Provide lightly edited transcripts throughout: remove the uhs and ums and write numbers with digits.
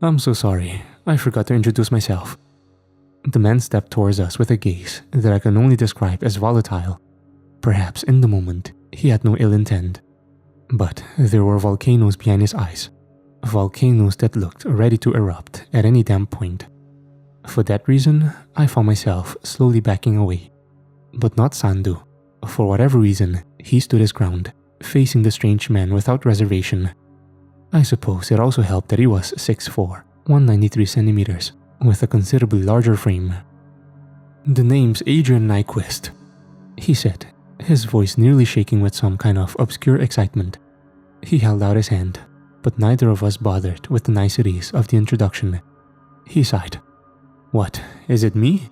I'm so sorry, I forgot to introduce myself. The man stepped towards us with a gaze that I can only describe as volatile. Perhaps in the moment, he had no ill intent. But there were volcanoes behind his eyes. Volcanoes that looked ready to erupt at any damn point. For that reason, I found myself slowly backing away. But not Sandu. For whatever reason, he stood his ground, facing the strange man without reservation. I suppose it also helped that he was 6'4", 193 centimeters, with a considerably larger frame. "The name's Adrian Nyquist," he said, his voice nearly shaking with some kind of obscure excitement. He held out his hand, but neither of us bothered with the niceties of the introduction. He sighed. "What, is it me?"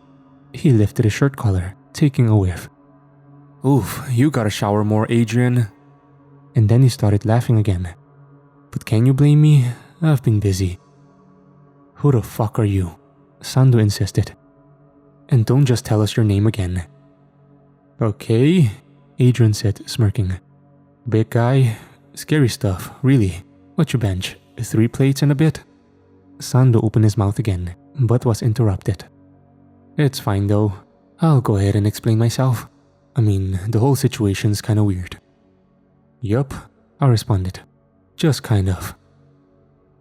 He lifted his shirt collar, taking a whiff. "Oof, you gotta shower more, Adrian." And then he started laughing again. "But can you blame me? I've been busy." "Who the fuck are you?" Sandu insisted. "And don't just tell us your name again." "Okay," Adrian said, smirking. "Big guy, scary stuff, really. What you bench, 3 plates and a bit?" Sandu opened his mouth again, but was interrupted. "It's fine though. I'll go ahead and explain myself. I mean, the whole situation's kinda weird." "Yup," I responded. "Just kind of."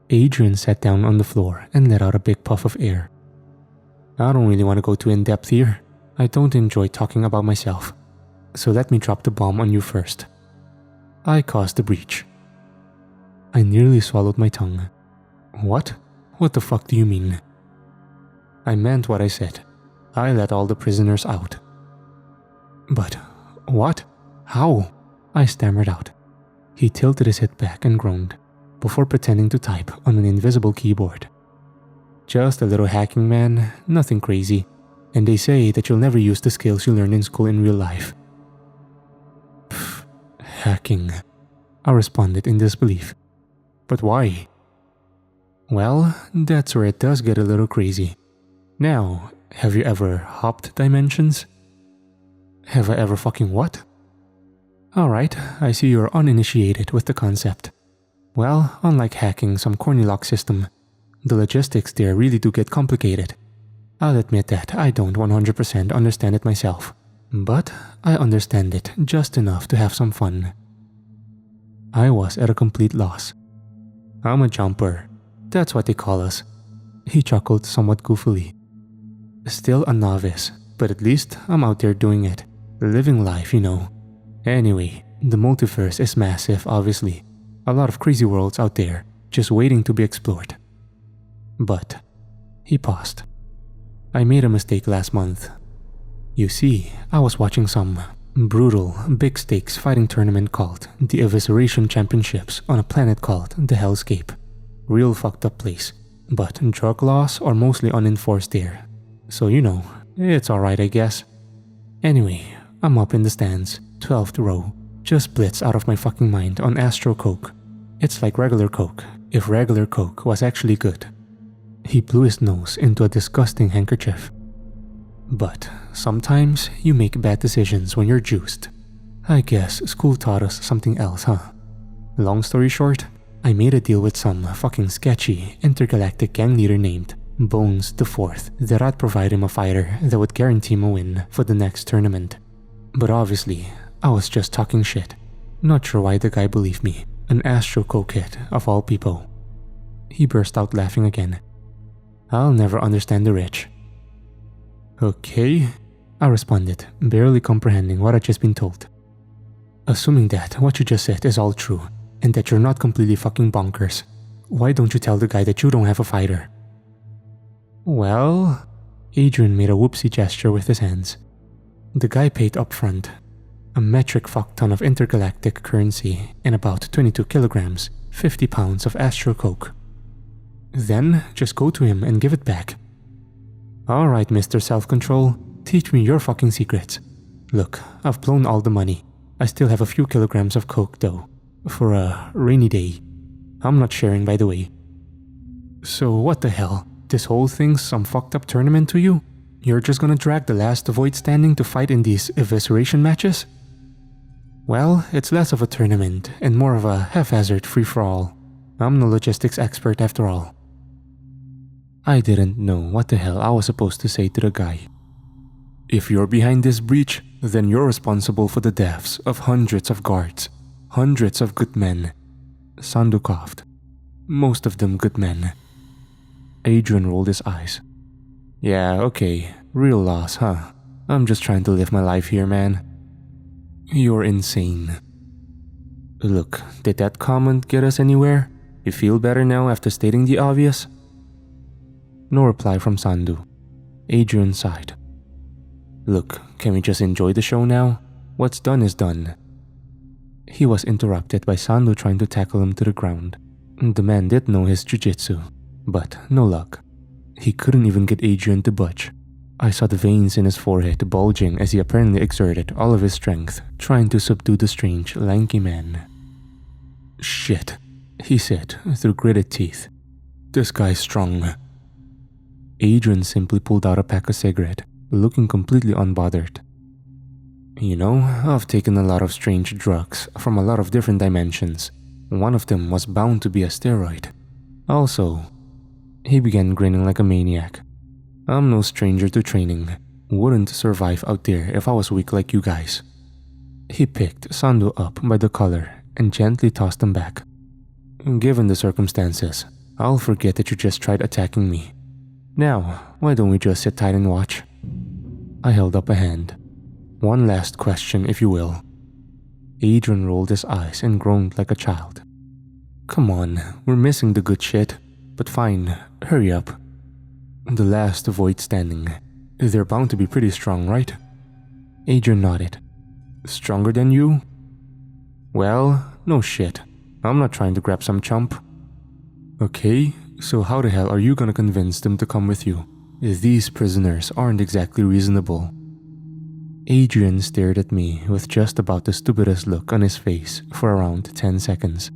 Adrian sat down on the floor and let out a big puff of air. "I don't really want to go too in-depth here. I don't enjoy talking about myself. So let me drop the bomb on you first. I caused the breach." I nearly swallowed my tongue. "What? What the fuck do you mean?" "I meant what I said. I let all the prisoners out." "But what? How?" I stammered out. He tilted his head back and groaned, before pretending to type on an invisible keyboard. "Just a little hacking, man, nothing crazy. And they say that you'll never use the skills you learn in school in real life." "Pfft, hacking," I responded in disbelief. "But why?" "Well, that's where it does get a little crazy. Now, have you ever hopped dimensions?" "Have I ever fucking what?" "Alright, I see you're uninitiated with the concept. Well, unlike hacking some corny lock system, the logistics there really do get complicated. I'll admit that I don't 100% understand it myself, but I understand it just enough to have some fun." I was at a complete loss. "I'm a jumper. That's what they call us." He chuckled somewhat goofily. "Still a novice, but at least I'm out there doing it. Living life, you know. Anyway, the multiverse is massive, obviously. A lot of crazy worlds out there, just waiting to be explored. But," he paused, "I made a mistake last month. You see, I was watching some brutal, big stakes fighting tournament called the Evisceration Championships on a planet called the Hellscape. Real fucked up place, but drug laws are mostly unenforced there. So you know, it's alright I guess. Anyway, I'm up in the stands, 12th row, just blitz out of my fucking mind on Astro Coke. It's like regular Coke, if regular Coke was actually good." He blew his nose into a disgusting handkerchief. "But sometimes you make bad decisions when you're juiced. I guess school taught us something else, huh? Long story short, I made a deal with some fucking sketchy intergalactic gang leader named Bones the Fourth that I'd provide him a fighter that would guarantee him a win for the next tournament. But obviously, I was just talking shit. Not sure why the guy believed me, an Astro Cokehead of all people." He burst out laughing again. "I'll never understand the rich." "Okay," I responded, barely comprehending what I'd just been told. "Assuming that what you just said is all true, and that you're not completely fucking bonkers, why don't you tell the guy that you don't have a fighter?" "Well," Adrian made a whoopsie gesture with his hands. "The guy paid upfront. A metric fuck ton of intergalactic currency and about 22 kilograms, 50 pounds of Astro Coke. Then just go to him and give it back." "Alright, Mr. Self-Control, teach me your fucking secrets. Look, I've blown all the money. I still have a few kilograms of Coke though, for a rainy day. I'm not sharing, by the way." "So what the hell? This whole thing's some fucked up tournament to you? You're just gonna drag the last void standing to fight in these evisceration matches?" "Well, it's less of a tournament and more of a haphazard free-for-all. I'm no logistics expert after all." I didn't know what the hell I was supposed to say to the guy. If you're behind this breach, then you're responsible for the deaths of hundreds of guards, hundreds of good men. Sandu coughed. Most of them good men. Adrian rolled his eyes. Yeah, okay, real loss, huh? I'm just trying to live my life here, man. You're insane. Look, did that comment get us anywhere? You feel better now after stating the obvious? No reply from Sandu. Adrian sighed. Look, can we just enjoy the show now? What's done is done. He was interrupted by Sandu trying to tackle him to the ground. The man did know his jiu-jitsu, but no luck. He couldn't even get Adrian to budge. I saw the veins in his forehead bulging as he apparently exerted all of his strength, trying to subdue the strange, lanky man. Shit, he said through gritted teeth. This guy's strong. Adrian simply pulled out a pack of cigarettes, looking completely unbothered. You know, I've taken a lot of strange drugs from a lot of different dimensions. One of them was bound to be a steroid. Also, he began grinning like a maniac. I'm no stranger to training. Wouldn't survive out there if I was weak like you guys. He picked Sandu up by the collar and gently tossed him back. Given the circumstances, I'll forget that you just tried attacking me. Now, why don't we just sit tight and watch? I held up a hand. One last question, if you will. Adrian rolled his eyes and groaned like a child. Come on, we're missing the good shit. But fine, hurry up. The last void standing. They're bound to be pretty strong, right? Adrian nodded. Stronger than you? Well, no shit. I'm not trying to grab some chump. Okay, so how the hell are you gonna convince them to come with you? These prisoners aren't exactly reasonable. Adrian stared at me with just about the stupidest look on his face for around 10 seconds.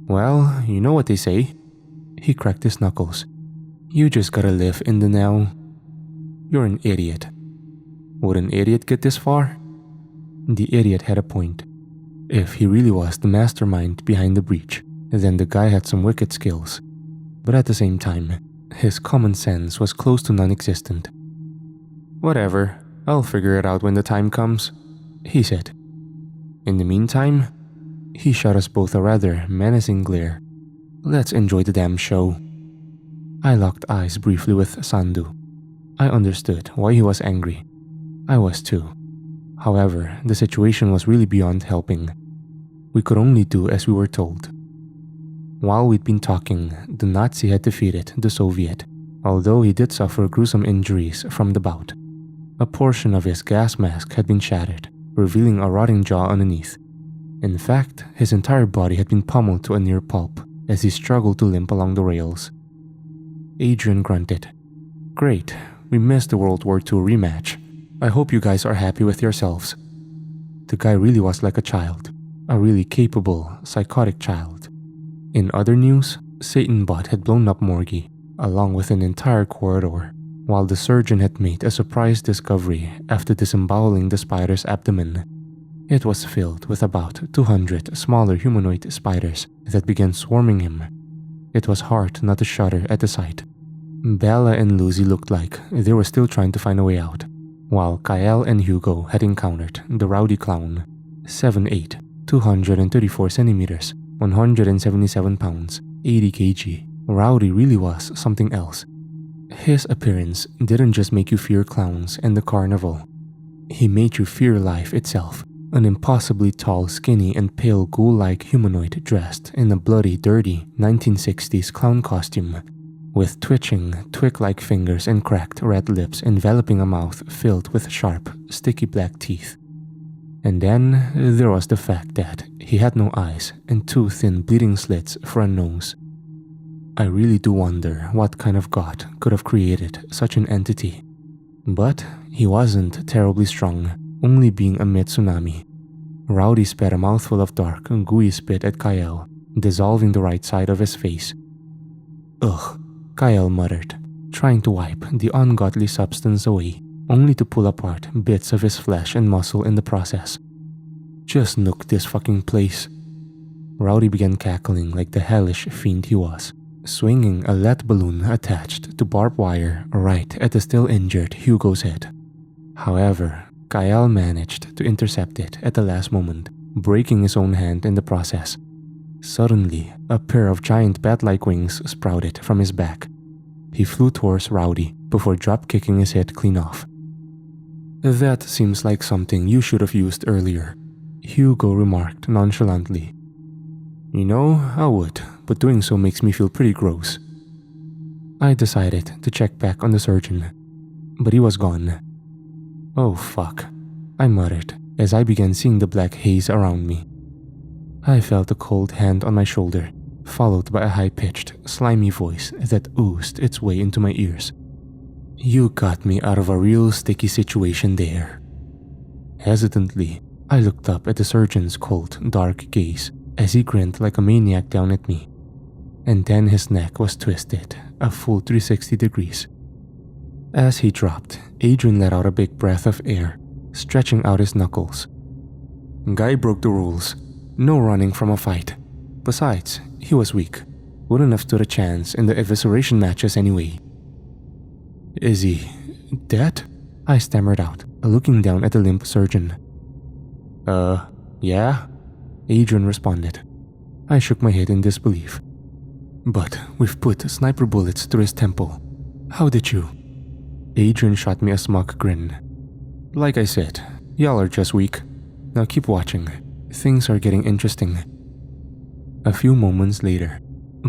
Well, you know what they say. He cracked his knuckles. You just gotta live in the now. You're an idiot. Would an idiot get this far? The idiot had a point. If he really was the mastermind behind the breach, then the guy had some wicked skills. But at the same time, his common sense was close to non-existent. Whatever, I'll figure it out when the time comes, he said. In the meantime, he shot us both a rather menacing glare. Let's enjoy the damn show. I locked eyes briefly with Sandu. I understood why he was angry. I was too. However, the situation was really beyond helping. We could only do as we were told. While we'd been talking, the Nazi had defeated the Soviet, although he did suffer gruesome injuries from the bout. A portion of his gas mask had been shattered, revealing a rotting jaw underneath. In fact, his entire body had been pummeled to a near pulp as he struggled to limp along the rails. Adrian grunted. Great, we missed the World War II rematch. I hope you guys are happy with yourselves. The guy really was like a child, a really capable, psychotic child. In other news, Satanbot had blown up Morgie, along with an entire corridor, while the surgeon had made a surprise discovery after disemboweling the spider's abdomen. It was filled with about 200 smaller humanoid spiders that began swarming him. It was hard not to shudder at the sight. Bella and Lucy looked like they were still trying to find a way out, while Kyle and Hugo had encountered the rowdy clown, 7'8", 234 centimeters, 177 pounds, 80 kg. Rowdy really was something else. His appearance didn't just make you fear clowns and the carnival. He made you fear life itself. An impossibly tall, skinny, and pale ghoul-like humanoid dressed in a bloody, dirty 1960s clown costume, with twitching, twig-like fingers and cracked red lips enveloping a mouth filled with sharp, sticky black teeth. And then there was the fact that he had no eyes and two thin bleeding slits for a nose. I really do wonder what kind of god could have created such an entity. But he wasn't terribly strong, only being a mid-tsunami. Rowdy spat a mouthful of dark, gooey spit at Kyle, dissolving the right side of his face. Ugh, Kyle muttered, trying to wipe the ungodly substance away, only to pull apart bits of his flesh and muscle in the process. Just nuke this fucking place. Rowdy began cackling like the hellish fiend he was. swinging a lead balloon attached to barbed wire right at the still injured Hugo's head. However, Kyle managed to intercept it at the last moment, breaking his own hand in the process. Suddenly, a pair of giant bat-like wings sprouted from his back. He flew towards Rowdy before drop-kicking his head clean off. "That seems like something you should have used earlier," Hugo remarked nonchalantly. "You know, I would, but doing so makes me feel pretty gross." I decided to check back on the surgeon, but he was gone. "Oh fuck," I muttered as I began seeing the black haze around me. I felt a cold hand on my shoulder, followed by a high-pitched, slimy voice that oozed its way into my ears. "You got me out of a real sticky situation there." Hesitantly, I looked up at the surgeon's cold, dark gaze as he grinned like a maniac down at me. And then his neck was twisted a full 360 degrees. As he dropped, Adrian let out a big breath of air, stretching out his knuckles. "Guy broke the rules. No running from a fight. Besides, he was weak. Wouldn't have stood a chance in the evisceration matches anyway." "Is he dead?" I stammered out, looking down at the limp surgeon. Yeah," Adrian responded. I shook my head in disbelief. "But we've put sniper bullets through his temple. How did you?" Adrian shot me a smug grin. "Like I said, y'all are just weak. Now keep watching. Things are getting interesting." A few moments later,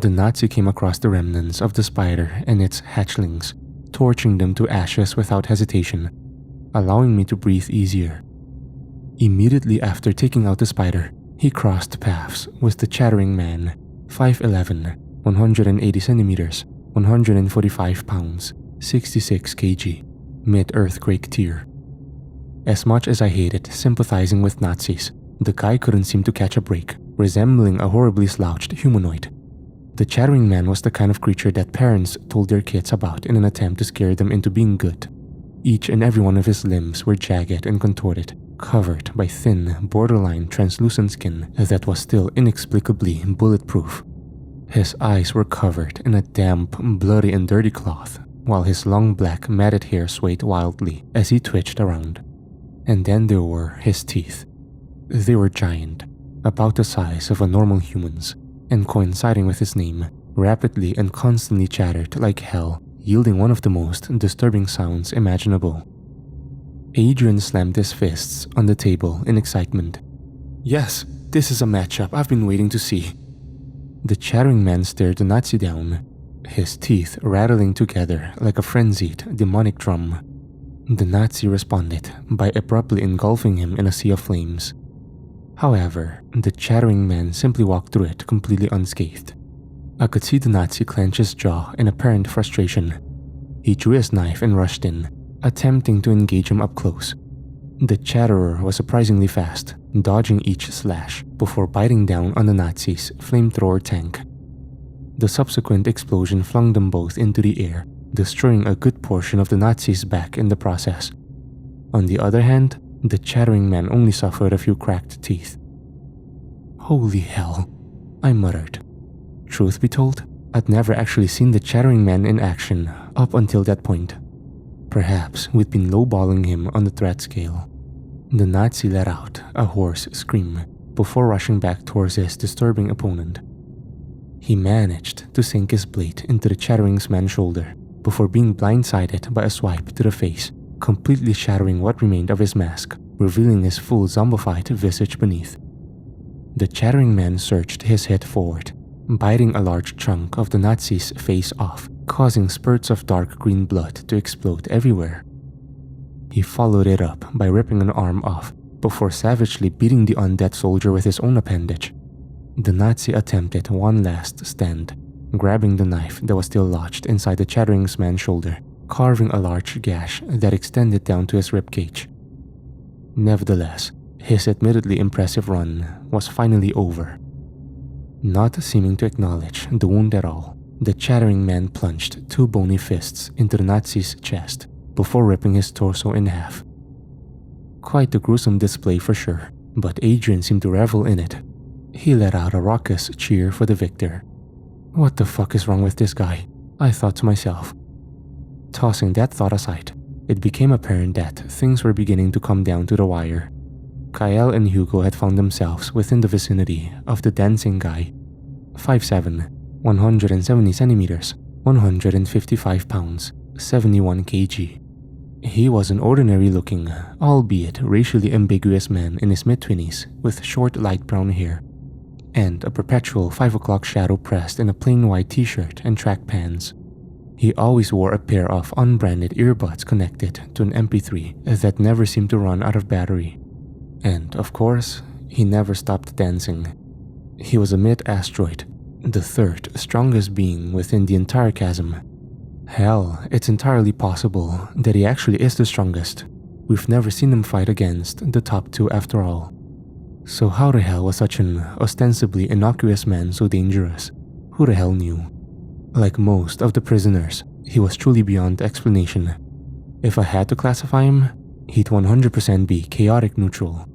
the Nazi came across the remnants of the spider and its hatchlings, torching them to ashes without hesitation, allowing me to breathe easier. Immediately after taking out the spider, he crossed paths with the chattering man, 5'11", 180 centimeters, 145 pounds, 66 kg, mid-earthquake tier. As much as I hated sympathizing with Nazis, the guy couldn't seem to catch a break, resembling a horribly slouched humanoid. The chattering man was the kind of creature that parents told their kids about in an attempt to scare them into being good. Each and every one of his limbs were jagged and contorted, covered by thin, borderline translucent skin that was still inexplicably bulletproof. His eyes were covered in a damp, bloody and dirty cloth, while his long black matted hair swayed wildly as he twitched around. And then there were his teeth. They were giant, about the size of a normal human's, and coinciding with his name, rapidly and constantly chattered like hell, yielding one of the most disturbing sounds imaginable. Adrian slammed his fists on the table in excitement. "Yes, this is a matchup I've been waiting to see." The chattering man stared the Nazi down, his teeth rattling together like a frenzied, demonic drum. The Nazi responded by abruptly engulfing him in a sea of flames. However, the chattering man simply walked through it completely unscathed. I could see the Nazi clench his jaw in apparent frustration. He drew his knife and rushed in, attempting to engage him up close. The chatterer was surprisingly fast, dodging each slash before biting down on the Nazi's flamethrower tank. The subsequent explosion flung them both into the air, destroying a good portion of the Nazi's back in the process. On the other hand, the chattering man only suffered a few cracked teeth. "Holy hell," I muttered. Truth be told, I'd never actually seen the chattering man in action up until that point. Perhaps we'd been lowballing him on the threat scale. The Nazi let out a hoarse scream before rushing back towards his disturbing opponent. He managed to sink his blade into the chattering man's shoulder before being blindsided by a swipe to the face, completely shattering what remained of his mask, revealing his full zombified visage beneath. The chattering man surged his head forward, biting a large chunk of the Nazi's face off, causing spurts of dark green blood to explode everywhere. He followed it up by ripping an arm off before savagely beating the undead soldier with his own appendage. The Nazi attempted one last stand, grabbing the knife that was still lodged inside the chattering man's shoulder, carving a large gash that extended down to his ribcage. Nevertheless, his admittedly impressive run was finally over. Not seeming to acknowledge the wound at all, the chattering man plunged two bony fists into the Nazi's chest before ripping his torso in half. Quite a gruesome display for sure, but Adrian seemed to revel in it. He let out a raucous cheer for the victor. What the fuck is wrong with this guy? I thought to myself. Tossing that thought aside, it became apparent that things were beginning to come down to the wire. Kyle and Hugo had found themselves within the vicinity of the dancing guy. 5'7", 170 centimeters, 155 pounds, 71 kg. He was an ordinary-looking, albeit racially ambiguous man in his mid-20s with short light brown hair, and a perpetual 5 o'clock shadow pressed in a plain white t-shirt and track pants. He always wore a pair of unbranded earbuds connected to an MP3 that never seemed to run out of battery. And, of course, he never stopped dancing. He was a mid-asteroid, the third strongest being within the entire chasm. Hell, it's entirely possible that he actually is the strongest. We've never seen him fight against the top two after all. So how the hell was such an ostensibly innocuous man so dangerous? Who the hell knew? Like most of the prisoners, he was truly beyond explanation. If I had to classify him, he'd 100% be chaotic neutral.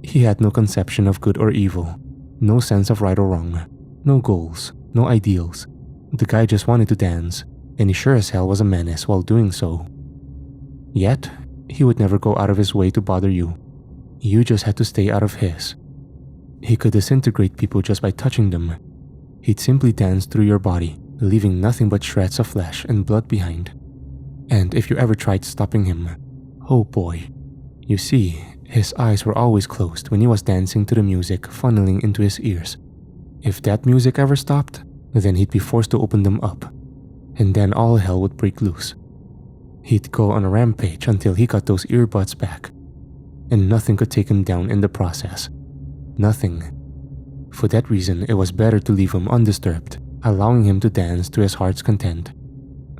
He had no conception of good or evil, no sense of right or wrong, no goals, no ideals. The guy just wanted to dance, and he sure as hell was a menace while doing so. Yet, he would never go out of his way to bother you. You just had to stay out of his. He could disintegrate people just by touching them. He'd simply dance through your body, leaving nothing but shreds of flesh and blood behind. And if you ever tried stopping him, oh boy. You see, his eyes were always closed when he was dancing to the music funneling into his ears. If that music ever stopped, then he'd be forced to open them up, and then all hell would break loose. He'd go on a rampage until he got those earbuds back, and nothing could take him down in the process. Nothing. For that reason, it was better to leave him undisturbed, allowing him to dance to his heart's content.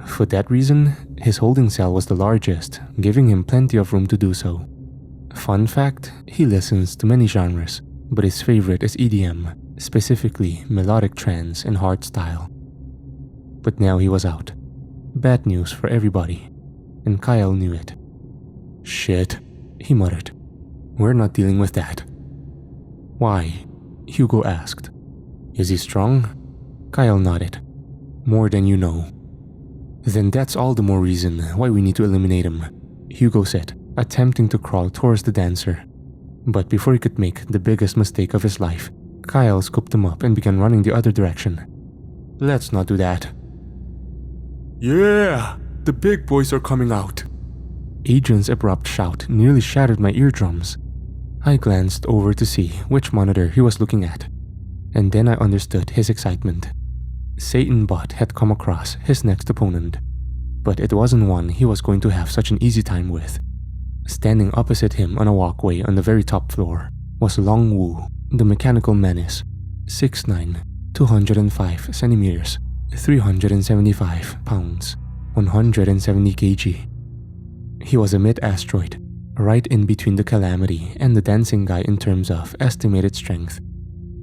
For that reason, his holding cell was the largest, giving him plenty of room to do so. Fun fact, he listens to many genres, but his favorite is EDM, specifically melodic trance and hardstyle. But now he was out. Bad news for everybody, and Kyle knew it. Shit, he muttered. We're not dealing with that. Why? Hugo asked. Is he strong? Kyle nodded. More than you know. Then that's all the more reason why we need to eliminate him, Hugo said, attempting to crawl towards the dancer. But before he could make the biggest mistake of his life, Kyle scooped him up and began running the other direction. Let's not do that. Yeah, the big boys are coming out. Adrian's abrupt shout nearly shattered my eardrums. I glanced over to see which monitor he was looking at, and then I understood his excitement. Satan Bot had come across his next opponent, but it wasn't one he was going to have such an easy time with. Standing opposite him on a walkway on the very top floor was Long Wu, the mechanical menace, 6'9", 205 centimeters, 375 pounds, 170 kg. He was a mid-asteroid, right in between the Calamity and the dancing guy in terms of estimated strength.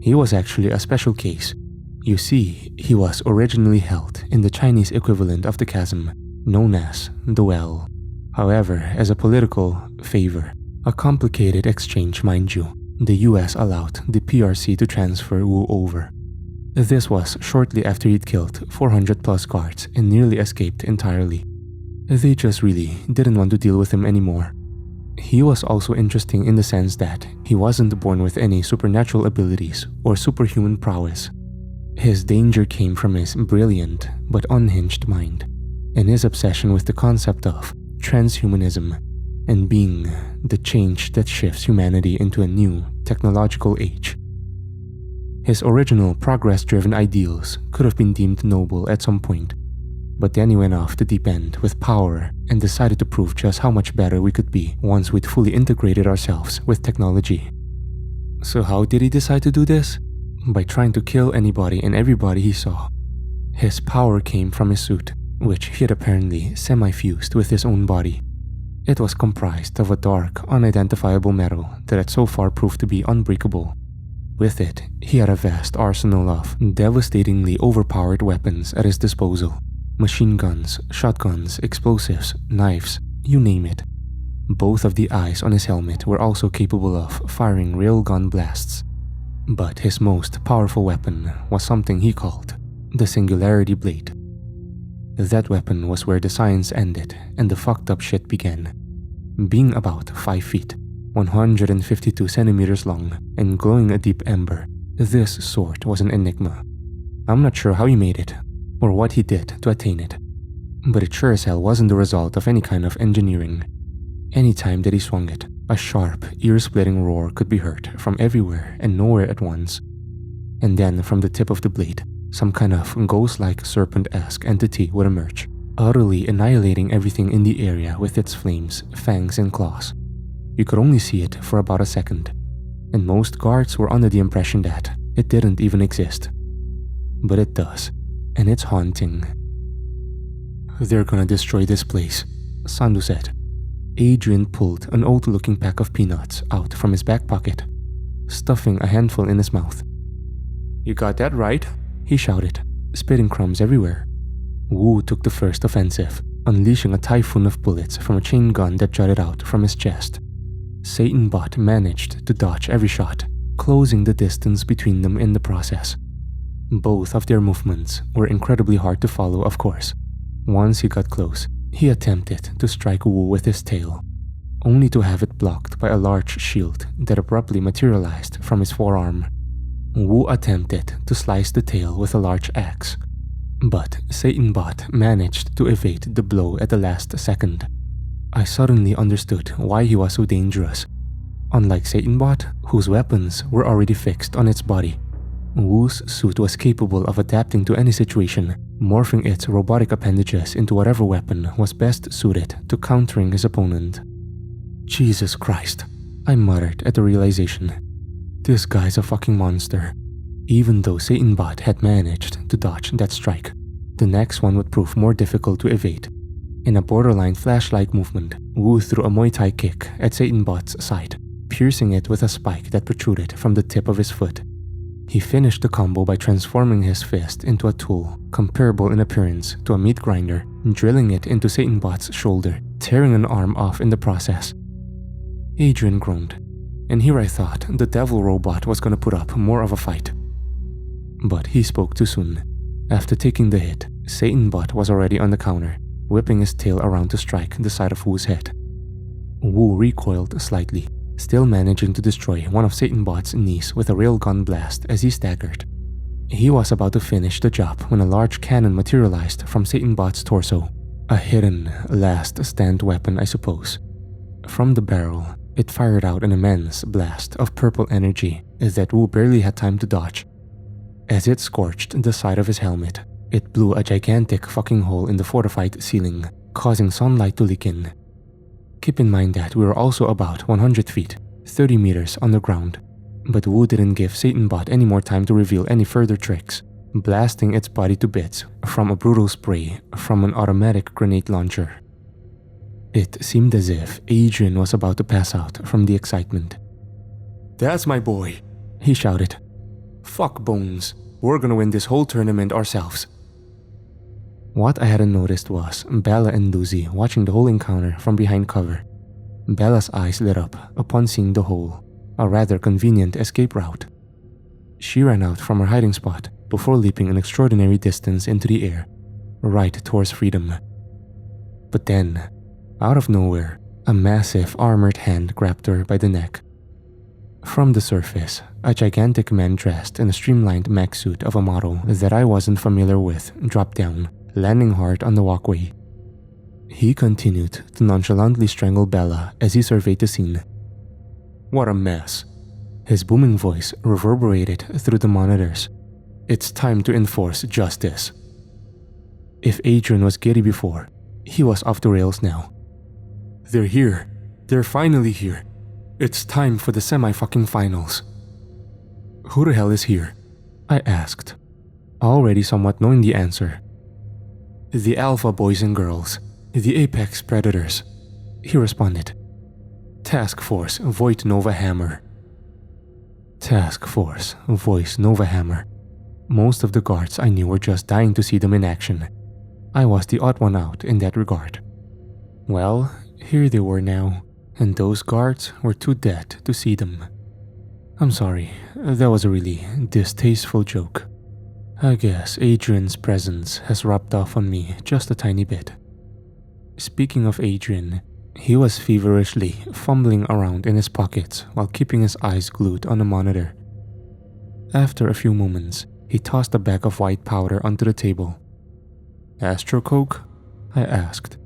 He was actually a special case. You see, he was originally held in the Chinese equivalent of the chasm, known as the Well. However, as a political favor, a complicated exchange mind you, the US allowed the PRC to transfer Wu over. This was shortly after he'd killed 400 plus guards and nearly escaped entirely. They just really didn't want to deal with him anymore. He was also interesting in the sense that he wasn't born with any supernatural abilities or superhuman prowess. His danger came from his brilliant but unhinged mind, and his obsession with the concept of transhumanism and being the change that shifts humanity into a new technological age. His original progress-driven ideals could have been deemed noble at some point, but then he went off the deep end with power and decided to prove just how much better we could be once we'd fully integrated ourselves with technology. So how did he decide to do this? By trying to kill anybody and everybody he saw. His power came from his suit, which he had apparently semi-fused with his own body. It was comprised of a dark, unidentifiable metal that had so far proved to be unbreakable. With it, he had a vast arsenal of devastatingly overpowered weapons at his disposal. Machine guns, shotguns, explosives, knives, you name it. Both of the eyes on his helmet were also capable of firing railgun blasts. But his most powerful weapon was something he called the Singularity Blade. That weapon was where the science ended and the fucked up shit began. Being about 5 feet, 152 centimeters long, and glowing a deep ember, this sword was an enigma. I'm not sure how he made it, or what he did to attain it, but it sure as hell wasn't the result of any kind of engineering. Any time that he swung it, a sharp, ear-splitting roar could be heard from everywhere and nowhere at once. And then from the tip of the blade, some kind of ghost-like serpent-esque entity would emerge, utterly annihilating everything in the area with its flames, fangs, and claws. You could only see it for about a second, and most guards were under the impression that it didn't even exist. But it does, and it's haunting. "They're gonna destroy this place," Sandu said. Adrian pulled an old-looking pack of peanuts out from his back pocket, stuffing a handful in his mouth. "You got that right," he shouted, spitting crumbs everywhere. Wu took the first offensive, unleashing a typhoon of bullets from a chain gun that jutted out from his chest. Satanbot managed to dodge every shot, closing the distance between them in the process. Both of their movements were incredibly hard to follow, of course. Once he got close, he attempted to strike Wu with his tail, only to have it blocked by a large shield that abruptly materialized from his forearm. Wu attempted to slice the tail with a large axe, but Satanbot managed to evade the blow at the last second. I suddenly understood why he was so dangerous. Unlike Satanbot, whose weapons were already fixed on its body, Wu's suit was capable of adapting to any situation, morphing its robotic appendages into whatever weapon was best suited to countering his opponent. "Jesus Christ," I muttered at the realization. This guy's a fucking monster. Even though Satanbot had managed to dodge that strike, the next one would prove more difficult to evade. In a borderline flash-like movement, Wu threw a Muay Thai kick at Satanbot's side, piercing it with a spike that protruded from the tip of his foot. He finished the combo by transforming his fist into a tool comparable in appearance to a meat grinder, drilling it into Satanbot's shoulder, tearing an arm off in the process. Adrian groaned, and here I thought the devil robot was gonna put up more of a fight. But he spoke too soon. After taking the hit, Satanbot was already on the counter, whipping his tail around to strike the side of Wu's head. Wu recoiled slightly, still managing to destroy one of Satanbot's knees with a railgun blast as he staggered. He was about to finish the job when a large cannon materialized from Satanbot's torso, a hidden, last-stand weapon, I suppose. From the barrel, it fired out an immense blast of purple energy that Wu barely had time to dodge. As it scorched the side of his helmet, it blew a gigantic fucking hole in the fortified ceiling, causing sunlight to leak in. Keep in mind that we were also about 100 feet, 30 meters underground, but Wu didn't give Satanbot any more time to reveal any further tricks, blasting its body to bits from a brutal spray from an automatic grenade launcher. It seemed as if Adrian was about to pass out from the excitement. "That's my boy," he shouted. "Fuck Bones, we're gonna win this whole tournament ourselves." What I hadn't noticed was Bella and Lucy watching the whole encounter from behind cover. Bella's eyes lit up upon seeing the hole, a rather convenient escape route. She ran out from her hiding spot before leaping an extraordinary distance into the air, right towards freedom. But then, out of nowhere, a massive armored hand grabbed her by the neck. From the surface, a gigantic man dressed in a streamlined mech suit of a model that I wasn't familiar with dropped down, landing hard on the walkway. He continued to nonchalantly strangle Bella as he surveyed the scene. "What a mess." His booming voice reverberated through the monitors. "It's time to enforce justice." If Adrian was giddy before, he was off the rails now. "They're here. They're finally here. It's time for the semi-fucking finals." "Who the hell is here?" I asked, already somewhat knowing the answer. "The Alpha boys and girls, the Apex Predators," he responded. "Task Force Voight Nova Hammer." Task Force Voice Nova Hammer. Most of the guards I knew were just dying to see them in action. I was the odd one out in that regard. Well, here they were now, and those guards were too dead to see them. I'm sorry, that was a really distasteful joke. I guess Adrian's presence has rubbed off on me just a tiny bit. Speaking of Adrian, he was feverishly fumbling around in his pockets while keeping his eyes glued on the monitor. After a few moments, he tossed a bag of white powder onto the table. "Astro Coke?" I asked.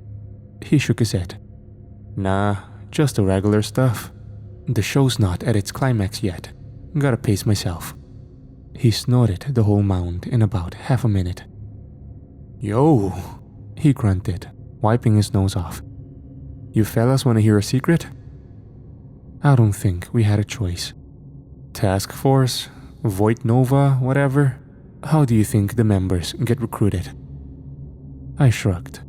He shook his head. "Nah, just the regular stuff. The show's not at its climax yet. Gotta pace myself." He snorted the whole mound in about half a minute. "Yo," he grunted, wiping his nose off. "You fellas wanna hear a secret?" I don't think we had a choice. Task Force, Void Nova, whatever. How do you think the members get recruited? I shrugged.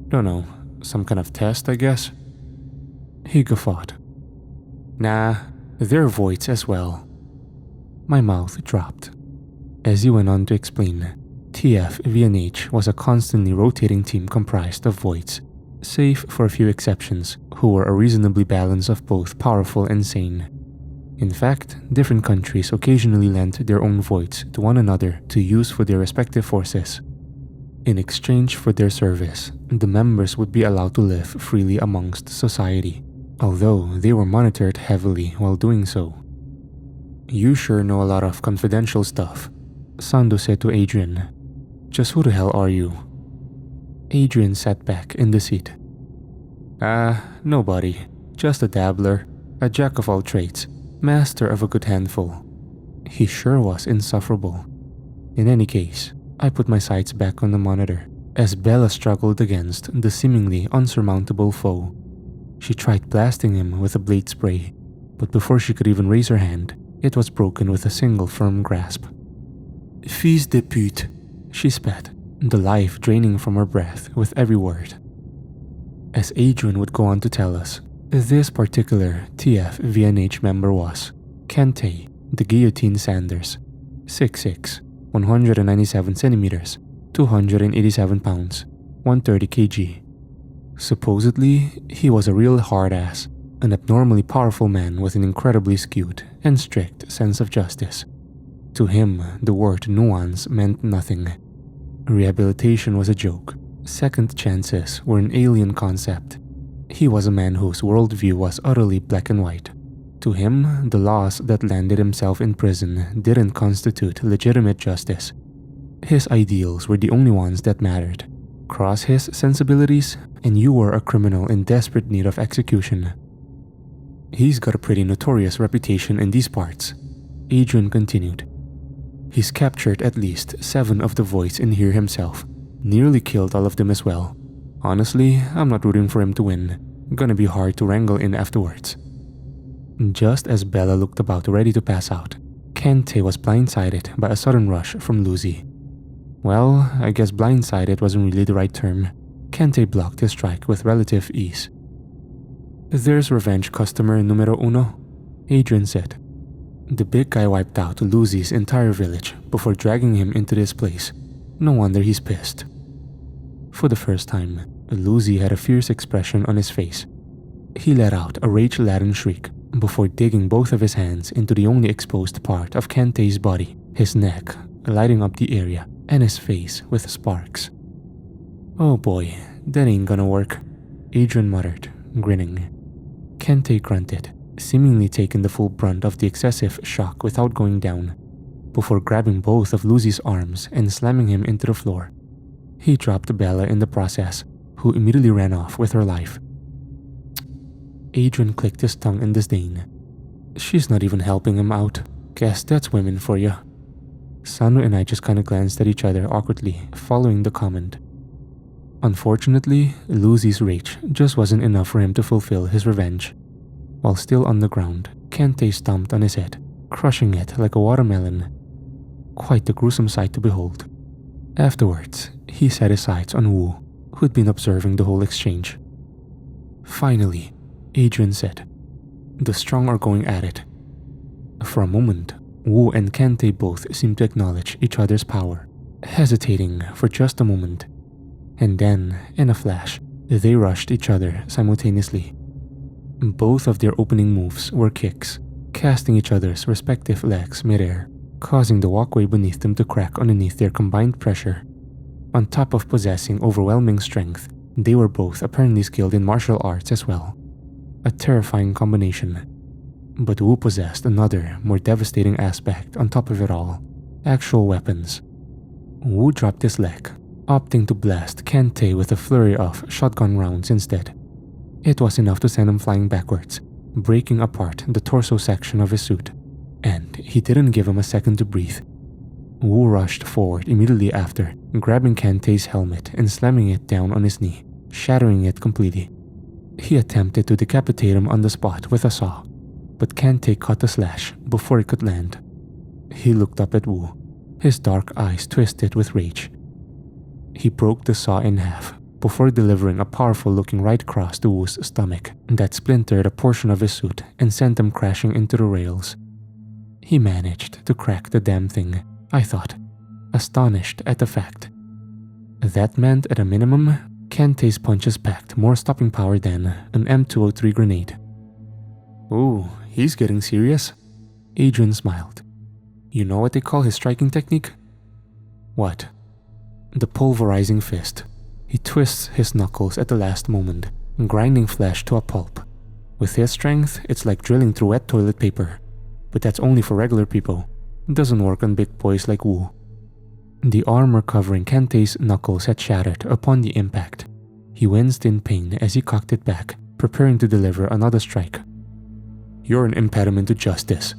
Dunno, some kind of test, I guess? He guffawed. Nah, they're voids as well. My mouth dropped. As he went on to explain, TF-VNH was a constantly rotating team comprised of voids, save for a few exceptions who were a reasonably balance of both powerful and sane. In fact, different countries occasionally lent their own voids to one another to use for their respective forces. In exchange for their service, the members would be allowed to live freely amongst society, although they were monitored heavily while doing so. You sure know a lot of confidential stuff, Sando said to Adrian. Just who the hell are you? Adrian sat back in the seat. Nobody. Just a dabbler, a jack of all trades, master of a good handful. He sure was insufferable. In any case, I put my sights back on the monitor as Bella struggled against the seemingly unsurmountable foe. She tried blasting him with a blade spray, but before she could even raise her hand, it was broken with a single firm grasp. Fils de pute, she spat, the life draining from her breath with every word. As Adrian would go on to tell us, this particular TF-VNH member was Kente, the Guillotine Sanders, 6'6", 197 centimeters, 287 pounds, 130 kg. Supposedly, he was a real hard-ass, an abnormally powerful man with an incredibly skewed and strict sense of justice. To him, the word nuance meant nothing. Rehabilitation was a joke. Second chances were an alien concept. He was a man whose worldview was utterly black and white. To him, the laws that landed himself in prison didn't constitute legitimate justice. His ideals were the only ones that mattered. Cross his sensibilities, and you were a criminal in desperate need of execution. He's got a pretty notorious reputation in these parts, Adrian continued. He's captured at least 7 of the voids in here himself, nearly killed all of them as well. Honestly, I'm not rooting for him to win. Gonna be hard to wrangle in afterwards. Just as Bella looked about ready to pass out, Kente was blindsided by a sudden rush from Lucy. Well, I guess blindsided wasn't really the right term. Kente blocked his strike with relative ease. There's revenge customer numero uno, Adrian said. The big guy wiped out Lucy's entire village before dragging him into this place. No wonder he's pissed. For the first time, Lucy had a fierce expression on his face. He let out a rage-laden shriek before digging both of his hands into the only exposed part of Kente's body, his neck, lighting up the area, and his face with sparks. Oh boy, that ain't gonna work, Adrian muttered, grinning. Kente grunted, seemingly taking the full brunt of the excessive shock without going down, before grabbing both of Lucy's arms and slamming him into the floor. He dropped Bella in the process, who immediately ran off with her life. Adrian clicked his tongue in disdain. She's not even helping him out. Guess that's women for you. Sanu and I just kinda glanced at each other awkwardly, following the comment. Unfortunately, Lucy's rage just wasn't enough for him to fulfill his revenge. While still on the ground, Kente stomped on his head, crushing it like a watermelon. Quite the gruesome sight to behold. Afterwards, he set his sights on Wu, who'd been observing the whole exchange. Finally, Adrian said, the strong are going at it. For a moment, Wu and Kente both seemed to acknowledge each other's power, hesitating for just a moment. And then, in a flash, they rushed each other simultaneously. Both of their opening moves were kicks, casting each other's respective legs midair, causing the walkway beneath them to crack underneath their combined pressure. On top of possessing overwhelming strength, they were both apparently skilled in martial arts as well. A terrifying combination. But Wu possessed another, more devastating aspect on top of it all: actual weapons. Wu dropped his leg, opting to blast Kante with a flurry of shotgun rounds instead. It was enough to send him flying backwards, breaking apart the torso section of his suit, and he didn't give him a second to breathe. Wu rushed forward immediately after, grabbing Kante's helmet and slamming it down on his knee, shattering it completely. He attempted to decapitate him on the spot with a saw, but Kante caught the slash before it could land. He looked up at Wu, his dark eyes twisted with rage. He broke the saw in half before delivering a powerful-looking right cross to Wu's stomach that splintered a portion of his suit and sent him crashing into the rails. He managed to crack the damn thing, I thought, astonished at the fact. That meant at a minimum, Kante's punches packed more stopping power than an M203 grenade. "Ooh, he's getting serious." Adrian smiled. "You know what they call his striking technique?" "What?" "The pulverizing fist." He twists his knuckles at the last moment, grinding flesh to a pulp. With his strength, it's like drilling through wet toilet paper. But that's only for regular people. It doesn't work on big boys like Wu. The armor covering Kante's knuckles had shattered upon the impact. He winced in pain as he cocked it back, preparing to deliver another strike. "You're an impediment to justice,"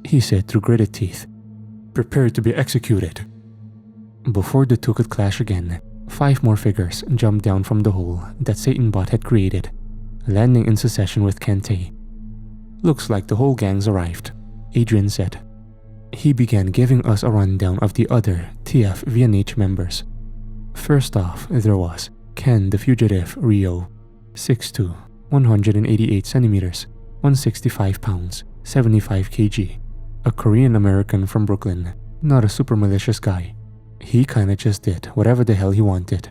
he said through gritted teeth. "Prepare to be executed." Before the two could clash again, 5 more figures jumped down from the hole that Satanbot had created, landing in succession with Kante. "Looks like the whole gang's arrived," Adrian said. He began giving us a rundown of the other TF-VNH members. First off, there was Ken the Fugitive Rio, 6'2", 188 centimeters, 165 pounds, 75 kg. A Korean American from Brooklyn, not a super malicious guy. He kinda just did whatever the hell he wanted.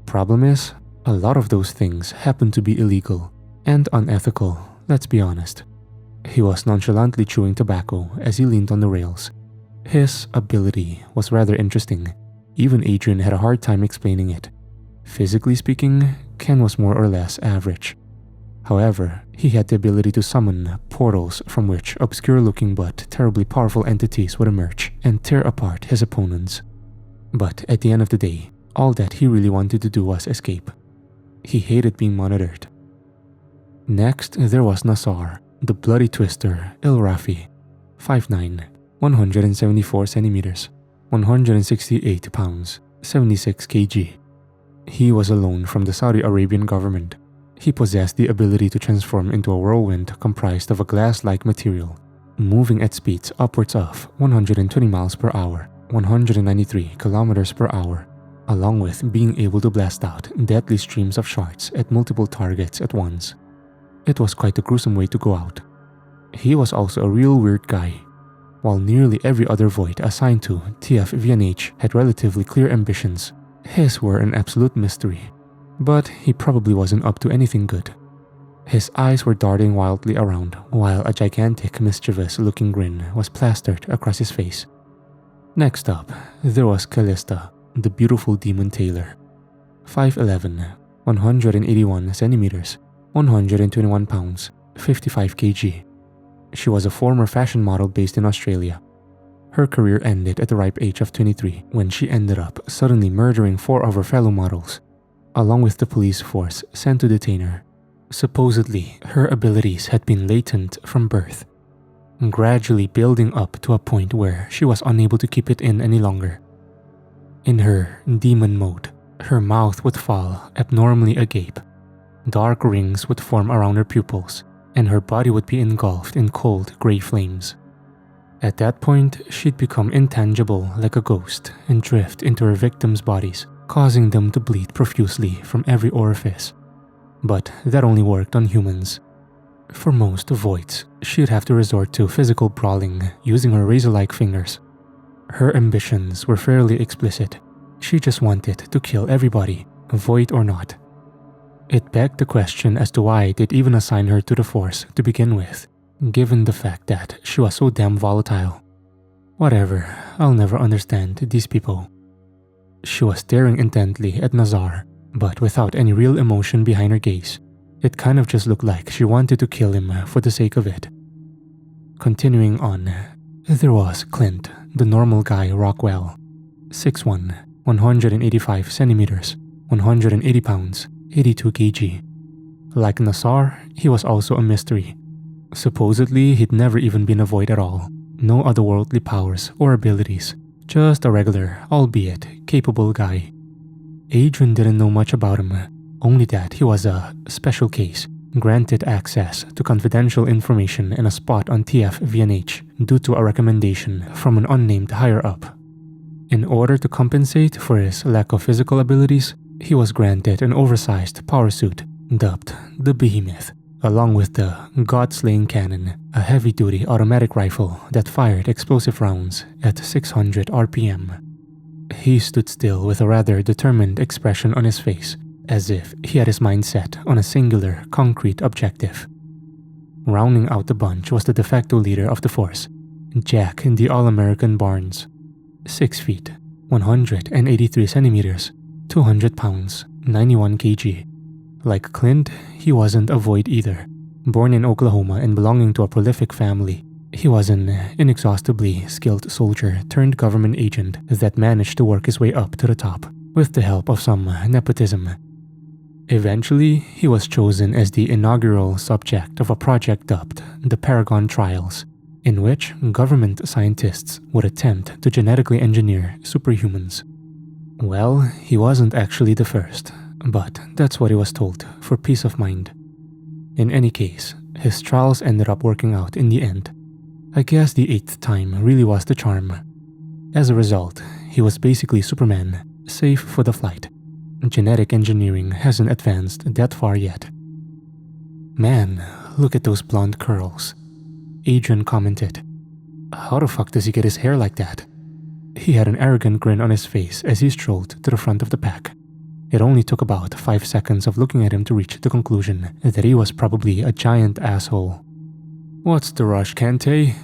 Problem is, a lot of those things happen to be illegal and unethical, let's be honest. He was nonchalantly chewing tobacco as he leaned on the rails. His ability was rather interesting. Even Adrian had a hard time explaining it. Physically speaking, Ken was more or less average. However, he had the ability to summon portals from which obscure-looking but terribly powerful entities would emerge and tear apart his opponents. But at the end of the day, all that he really wanted to do was escape. He hated being monitored. Next, there was Nassar, the bloody twister El Rafi, 5'9", 174 centimeters, 168 pounds, 76 kg. He was a loan from the Saudi Arabian government. He possessed the ability to transform into a whirlwind comprised of a glass-like material, moving at speeds upwards of 120 miles per hour, 193 kilometers per hour, along with being able to blast out deadly streams of shards at multiple targets at once. It was quite a gruesome way to go out. He was also a real weird guy. While nearly every other void assigned to TF-VNH had relatively clear ambitions, his were an absolute mystery. But he probably wasn't up to anything good. His eyes were darting wildly around, while a gigantic, mischievous-looking grin was plastered across his face. Next up, there was Callista, the beautiful demon tailor. 5'11", 181 centimeters, 121 pounds, 55 kg. She was a former fashion model based in Australia. Her career ended at the ripe age of 23 when she ended up suddenly murdering 4 of her fellow models, along with the police force sent to detain her. Supposedly, her abilities had been latent from birth, gradually building up to a point where she was unable to keep it in any longer. In her demon mode, her mouth would fall abnormally agape, dark rings would form around her pupils, and her body would be engulfed in cold gray flames. At that point, she'd become intangible like a ghost and drift into her victims' bodies, causing them to bleed profusely from every orifice. But that only worked on humans. For most voids, she'd have to resort to physical brawling using her razor-like fingers. Her ambitions were fairly explicit. She just wanted to kill everybody, void or not. It begged the question as to why they'd even assign her to the force to begin with, given the fact that she was so damn volatile. Whatever, I'll never understand these people. She was staring intently at Nazar, but without any real emotion behind her gaze. It kind of just looked like she wanted to kill him for the sake of it. Continuing on, there was Clint, the normal guy Rockwell. 6'1", 185 centimeters, 180 pounds, 82 kg. Like Nazar, he was also a mystery. Supposedly, he'd never even been a void at all. No otherworldly powers or abilities. Just a regular, albeit capable guy. Adrian didn't know much about him, only that he was a special case, granted access to confidential information and a spot on TF-VNH due to a recommendation from an unnamed higher-up. In order to compensate for his lack of physical abilities, he was granted an oversized power suit, dubbed the Behemoth, along with the God-slaying cannon, a heavy-duty automatic rifle that fired explosive rounds at 600 RPM. He stood still with a rather determined expression on his face, as if he had his mind set on a singular, concrete objective. Rounding out the bunch was the de facto leader of the force, Jack the All-American Barnes. 6 feet, 183 centimeters, 200 pounds, 91 kg. Like Clint, he wasn't a void either. Born in Oklahoma and belonging to a prolific family, he was an inexhaustibly skilled soldier turned government agent that managed to work his way up to the top with the help of some nepotism. Eventually, he was chosen as the inaugural subject of a project dubbed the Paragon Trials, in which government scientists would attempt to genetically engineer superhumans. Well, he wasn't actually the first, but that's what he was told for peace of mind. In any case, his trials ended up working out in the end. I guess the 8th time really was the charm. As a result, he was basically Superman, save for the flight. Genetic engineering hasn't advanced that far yet. Man, look at those blonde curls. Adrian commented. How the fuck does he get his hair like that? He had an arrogant grin on his face as he strolled to the front of the pack. It only took about 5 seconds of looking at him to reach the conclusion that he was probably a giant asshole. What's the rush, Kante?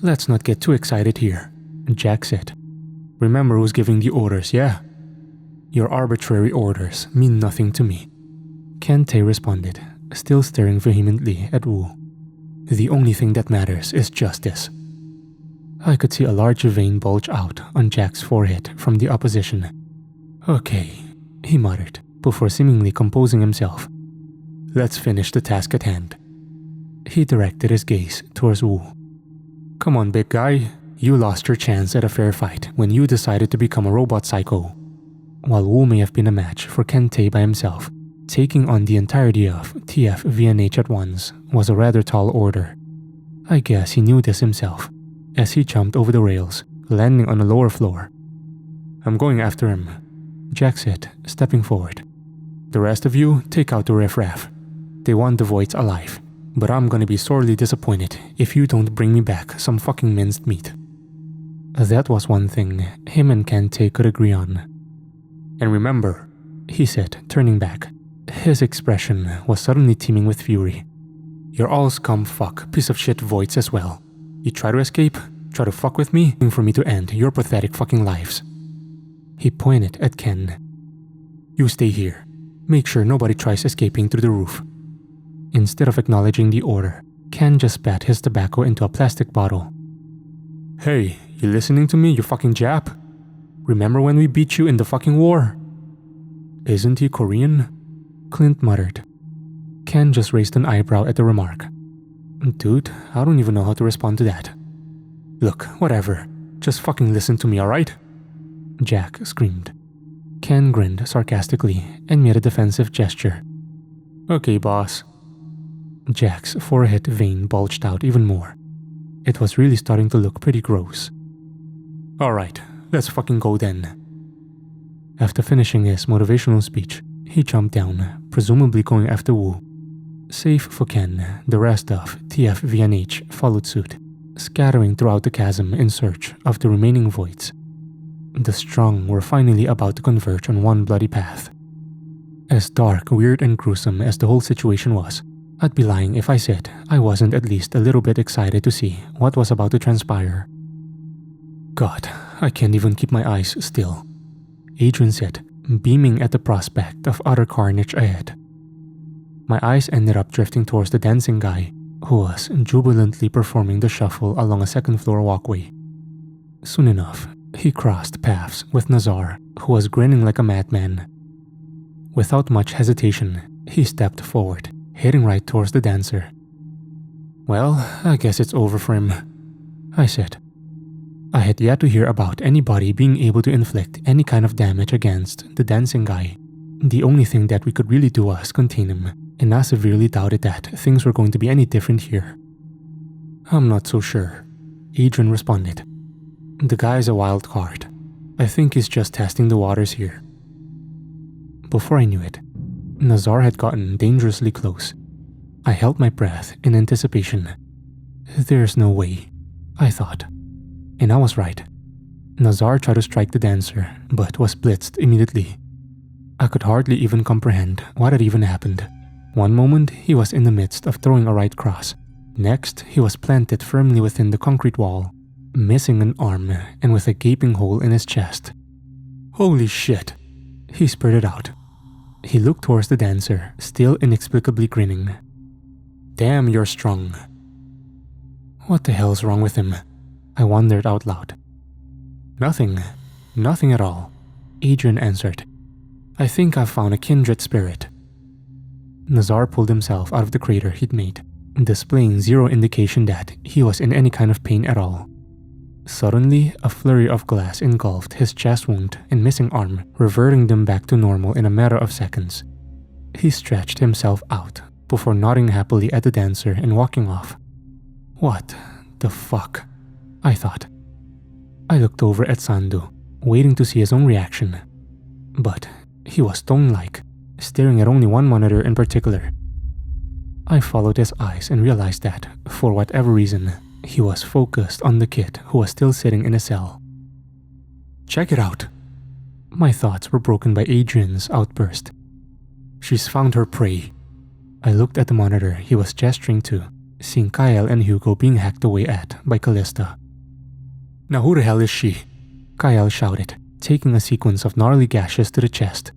Let's not get too excited here, Jack said. Remember who's giving the orders, yeah? Your arbitrary orders mean nothing to me. Kante responded, still staring vehemently at Wu. The only thing that matters is justice. I could see a large vein bulge out on Jack's forehead from the opposition. Okay, he muttered, before seemingly composing himself. Let's finish the task at hand. He directed his gaze towards Wu. Come on, big guy. You lost your chance at a fair fight when you decided to become a robot psycho. While Wu may have been a match for Kante by himself, taking on the entirety of TF-VNH at once was a rather tall order. I guess he knew this himself, as he jumped over the rails, landing on the lower floor. I'm going after him, Jack said, stepping forward. The rest of you, take out the riffraff. They want the voids alive, but I'm gonna be sorely disappointed if you don't bring me back some fucking minced meat. That was one thing him and Kante could agree on. And remember, he said, turning back. His expression was suddenly teeming with fury. You're all scum-fuck, piece of shit voids as well. You try to escape, try to fuck with me, for me to end your pathetic fucking lives. He pointed at Ken. You stay here. Make sure nobody tries escaping through the roof. Instead of acknowledging the order, Ken just spat his tobacco into a plastic bottle. Hey, you listening to me, you fucking Jap? Remember when we beat you in the fucking war? Isn't he Korean? Clint muttered. Ken just raised an eyebrow at the remark. Dude, I don't even know how to respond to that. Look, whatever. Just fucking listen to me, alright? Jack screamed. Ken grinned sarcastically and made a defensive gesture. Okay, boss. Jack's forehead vein bulged out even more. It was really starting to look pretty gross. Alright, let's fucking go then. After finishing his motivational speech, he jumped down, presumably going after Wu. Save for Ken, the rest of TF-VNH followed suit, scattering throughout the chasm in search of the remaining voids. The strong were finally about to converge on one bloody path. As dark, weird, and gruesome as the whole situation was, I'd be lying if I said I wasn't at least a little bit excited to see what was about to transpire. God, I can't even keep my eyes still, Adrian said, beaming at the prospect of utter carnage ahead. My eyes ended up drifting towards the dancing guy, who was jubilantly performing the shuffle along a second-floor walkway. Soon enough, he crossed paths with Nazar, who was grinning like a madman. Without much hesitation, he stepped forward, heading right towards the dancer. Well, I guess it's over for him, I said. I had yet to hear about anybody being able to inflict any kind of damage against the dancing guy. The only thing that we could really do was contain him, and I severely doubted that things were going to be any different here. I'm not so sure, Adrian responded. The guy's a wild card. I think he's just testing the waters here. Before I knew it, Nazar had gotten dangerously close. I held my breath in anticipation. There's no way, I thought. And I was right. Nazar tried to strike the dancer, but was blitzed immediately. I could hardly even comprehend what had even happened. One moment, he was in the midst of throwing a right cross. Next, he was planted firmly within the concrete wall, missing an arm and with a gaping hole in his chest. Holy shit, he spurted out. He looked towards the dancer, still inexplicably grinning. Damn, you're strong. What the hell's wrong with him? I wondered out loud. Nothing at all, Adrian answered. I think I've found a kindred spirit. Nazar pulled himself out of the crater he'd made, displaying zero indication that he was in any kind of pain at all. Suddenly, a flurry of glass engulfed his chest wound and missing arm, reverting them back to normal in a matter of seconds. He stretched himself out before nodding happily at the dancer and walking off. What the fuck? I thought. I looked over at Sandu, waiting to see his own reaction. But he was stone-like, staring at only one monitor in particular. I followed his eyes and realized that, for whatever reason, he was focused on the kid who was still sitting in a cell. Check it out. My thoughts were broken by Adrian's outburst. She's found her prey. I looked at the monitor he was gesturing to, seeing Kyle and Hugo being hacked away at by Callista. Now who the hell is she? Kyle shouted, taking a sequence of gnarly gashes to the chest.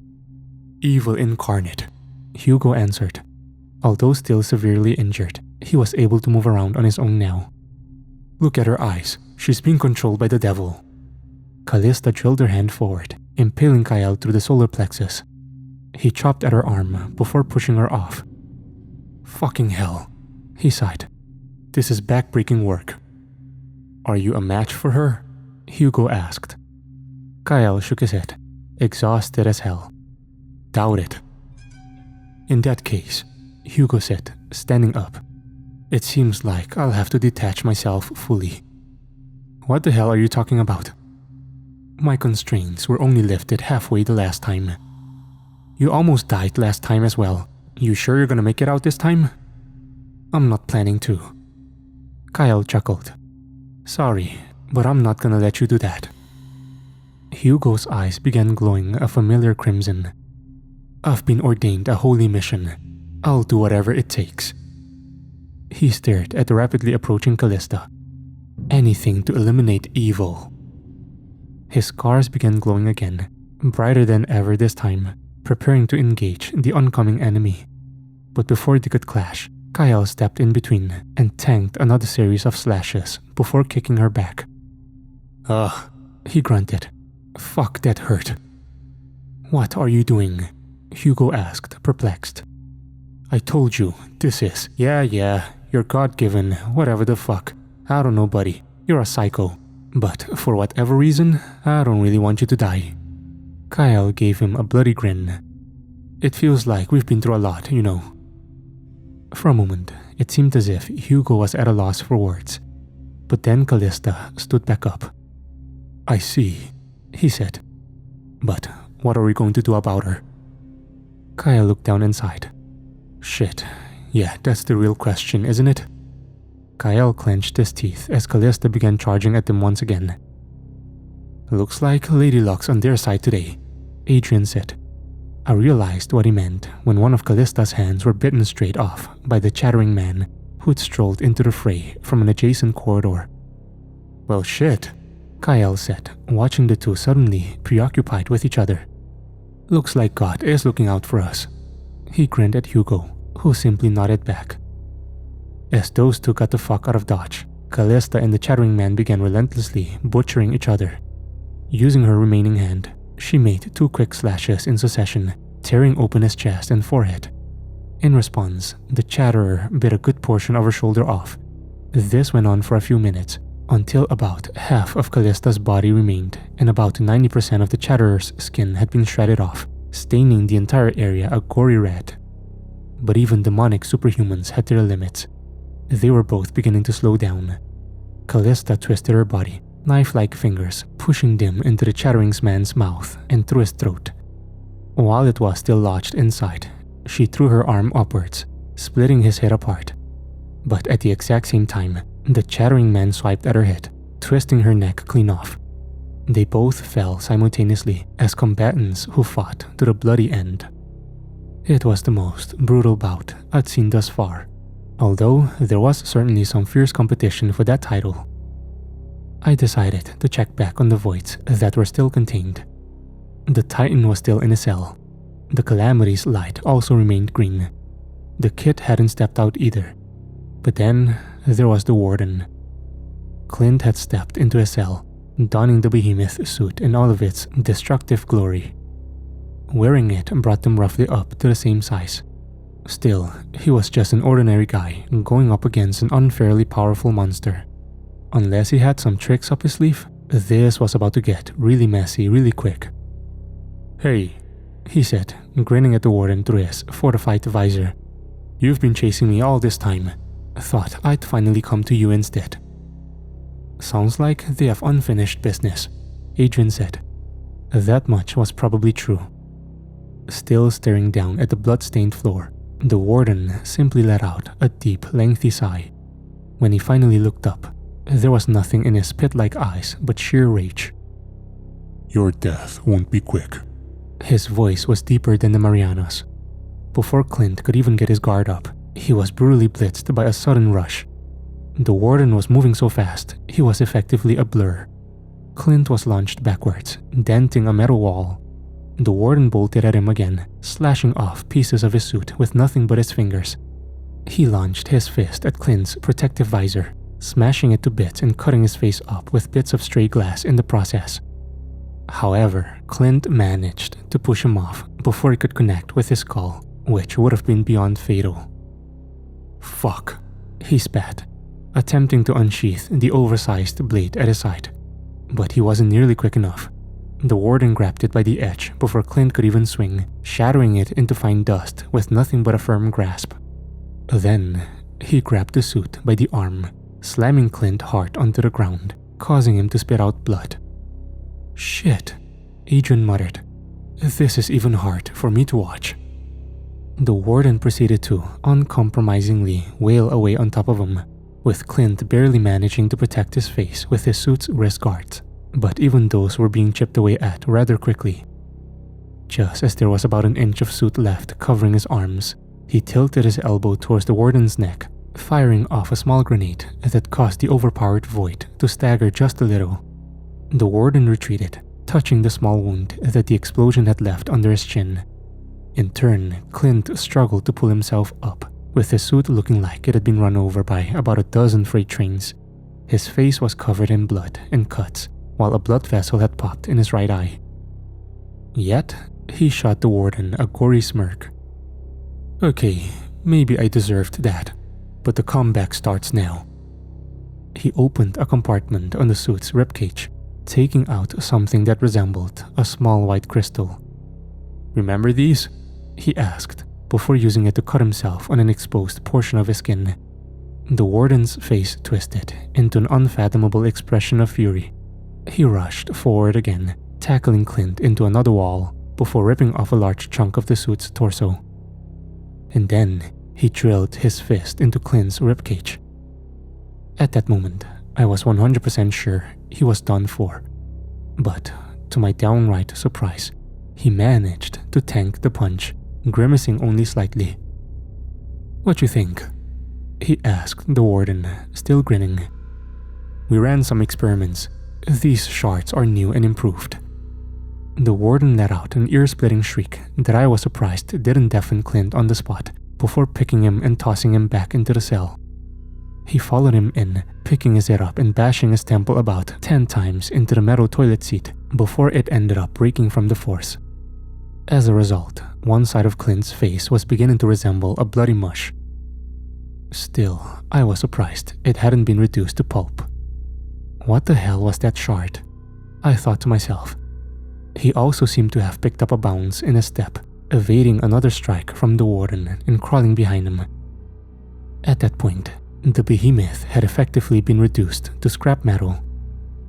Evil incarnate, Hugo answered. Although still severely injured, he was able to move around on his own now. Look at her eyes. She's being controlled by the devil. Callista drilled her hand forward, impaling Kyle through the solar plexus. He chopped at her arm before pushing her off. Fucking hell, he sighed. This is backbreaking work. Are you a match for her? Hugo asked. Kyle shook his head, exhausted as hell. Doubt it. In that case, Hugo said, standing up. It seems like I'll have to detach myself fully. What the hell are you talking about? My constraints were only lifted halfway the last time. You almost died last time as well. You sure you're gonna make it out this time? I'm not planning to. Kyle chuckled. Sorry, but I'm not gonna let you do that. Hugo's eyes began glowing a familiar crimson. I've been ordained a holy mission. I'll do whatever it takes. He stared at the rapidly approaching Callista. Anything to eliminate evil. His scars began glowing again, brighter than ever this time, preparing to engage the oncoming enemy. But before they could clash, Kyle stepped in between and tanked another series of slashes before kicking her back. Ugh, he grunted. Fuck, that hurt. What are you doing? Hugo asked, perplexed. I told you, this is, yeah, you're God-given, whatever the fuck. I don't know, buddy, you're a psycho. But for whatever reason, I don't really want you to die. Kyle gave him a bloody grin. It feels like we've been through a lot, you know. For a moment, it seemed as if Hugo was at a loss for words. But then Callista stood back up. I see, he said. But what are we going to do about her? Kyle looked down and sighed. Shit, yeah, that's the real question, isn't it? Kyle clenched his teeth as Callista began charging at them once again. Looks like Lady Luck's on their side today, Adrian said. I realized what he meant when one of Callista's hands were bitten straight off by the chattering man who'd strolled into the fray from an adjacent corridor. Well shit, Kyle said, watching the two suddenly preoccupied with each other. "Looks like God is looking out for us." He grinned at Hugo, who simply nodded back. As those two got the fuck out of Dodge, Callista and the chattering man began relentlessly butchering each other. Using her remaining hand, she made 2 quick slashes in succession, tearing open his chest and forehead. In response, the chatterer bit a good portion of her shoulder off. This went on for a few minutes, until about half of Callista's body remained and about 90% of the chatterer's skin had been shredded off, staining the entire area a gory red. But even demonic superhumans had their limits. They were both beginning to slow down. Callista twisted her body, knife-like fingers pushing them into the chattering man's mouth and through his throat. While it was still lodged inside, she threw her arm upwards, splitting his head apart. But at the exact same time, the chattering man swiped at her head, twisting her neck clean off. They both fell simultaneously as combatants who fought to the bloody end. It was the most brutal bout I'd seen thus far, although there was certainly some fierce competition for that title. I decided to check back on the voids that were still contained. The Titan was still in a cell. The Calamity's light also remained green. The kid hadn't stepped out either. But then there was the Warden. Clint had stepped into a cell, donning the behemoth suit in all of its destructive glory. Wearing it brought them roughly up to the same size. Still, he was just an ordinary guy going up against an unfairly powerful monster. Unless he had some tricks up his sleeve, this was about to get really messy really quick. "Hey," he said, grinning at the Warden through his fortified visor. "You've been chasing me all this time. Thought I'd finally come to you instead." "Sounds like they have unfinished business," Adrian said. That much was probably true. Still staring down at the blood-stained floor, the Warden simply let out a deep, lengthy sigh. When he finally looked up, there was nothing in his pit-like eyes but sheer rage. "Your death won't be quick." His voice was deeper than the Marianas. Before Clint could even get his guard up, he was brutally blitzed by a sudden rush. The Warden was moving so fast, he was effectively a blur. Clint was launched backwards, denting a metal wall. The Warden bolted at him again, slashing off pieces of his suit with nothing but his fingers. He launched his fist at Clint's protective visor, smashing it to bits and cutting his face up with bits of stray glass in the process. However, Clint managed to push him off before he could connect with his skull, which would have been beyond fatal. "Fuck," he spat, attempting to unsheath the oversized blade at his side. But he wasn't nearly quick enough. The Warden grabbed it by the edge before Clint could even swing, shattering it into fine dust with nothing but a firm grasp. Then, he grabbed the suit by the arm, slamming Clint hard onto the ground, causing him to spit out blood. "Shit," Adrian muttered. "This is even hard for me to watch." The Warden proceeded to uncompromisingly wail away on top of him, with Clint barely managing to protect his face with his suit's wrist guards. But even those were being chipped away at rather quickly. Just as there was about an inch of suit left covering his arms, he tilted his elbow towards the Warden's neck, firing off a small grenade that caused the overpowered Void to stagger just a little. The Warden retreated, touching the small wound that the explosion had left under his chin. In turn, Clint struggled to pull himself up, with his suit looking like it had been run over by about a dozen freight trains. His face was covered in blood and cuts, while a blood vessel had popped in his right eye. Yet, he shot the Warden a gory smirk. "Okay, maybe I deserved that, but the comeback starts now." He opened a compartment on the suit's ribcage, taking out something that resembled a small white crystal. "Remember these?" he asked, before using it to cut himself on an exposed portion of his skin. The Warden's face twisted into an unfathomable expression of fury. He rushed forward again, tackling Clint into another wall before ripping off a large chunk of the suit's torso. And then he drilled his fist into Clint's ribcage. At that moment, I was 100% sure he was done for. But, to my downright surprise, he managed to tank the punch, grimacing only slightly. "What you think?" he asked the Warden, still grinning. "We ran some experiments. these shards are new and improved." The warden let out an ear-splitting shriek that I was surprised didn't deafen Clint on the spot before picking him and tossing him back into the cell. He followed him in, picking his head up and bashing his temple about 10 times into the metal toilet seat before it ended up breaking from the force. As a result, one side of Clint's face was beginning to resemble a bloody mush. Still, I was surprised it hadn't been reduced to pulp. What the hell was that shard? I thought to myself. He also seemed to have picked up a bounce in a step, evading another strike from the warden and crawling behind him. At that point, the behemoth had effectively been reduced to scrap metal.